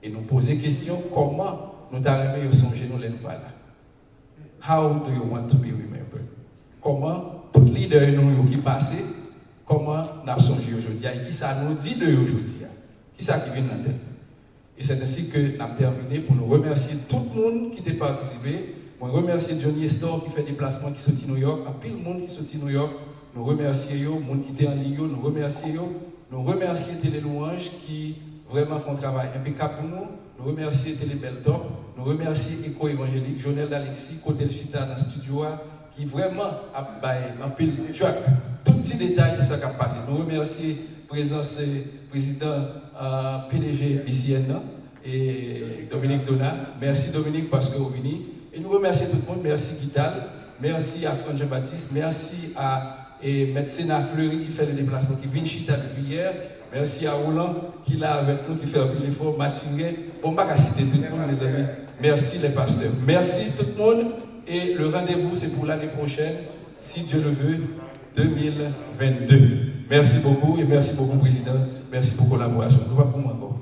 Et nous poser question, comment nous t'arrêtons au songer nous les là? How do you want to be remembered? Comment tout leader nous qui passé, comment nous avons songé aujourd'hui? Et qui ça nous dit de aujourd'hui? Qui ça qui vient dans la tête? Et c'est ainsi que nous avons terminé pour nous remercier tout le monde qui a participé. Je remercie Johnny Estor qui fait des déplacements qui sont à New York. Un pile monde qui sont à New York. Nous remercions les gens qui étaient en ligne. Nous remercions Télé Louange qui vraiment font un travail impeccable pour nous. Nous remercions Télé Beltop. Nous remercions Éco Évangélique, Jonel d'Alexis, Côté Chita dans le studio, qui vraiment a un pile track. Tout petit détail de ce qui a passé. Nous remercions la présence du président PDG ICN et Dominique Donat. Merci Dominique parce que vous venez. Et nous remercions tout le monde. Merci Vital. Merci à Franck Jean-Baptiste. Merci à médecin Fleury qui fait le déplacement, qui vient chita depuis hier. Merci à Roland qui est là avec nous, qui fait un peu l'effort. Mathieu, on ne va pas citer tout le monde, les amis. Merci les pasteurs. Merci tout le monde. Et le rendez-vous, c'est pour l'année prochaine, si Dieu le veut, 2022. Merci beaucoup et merci beaucoup, Président. Merci pour la collaboration. Nous va pour moi encore.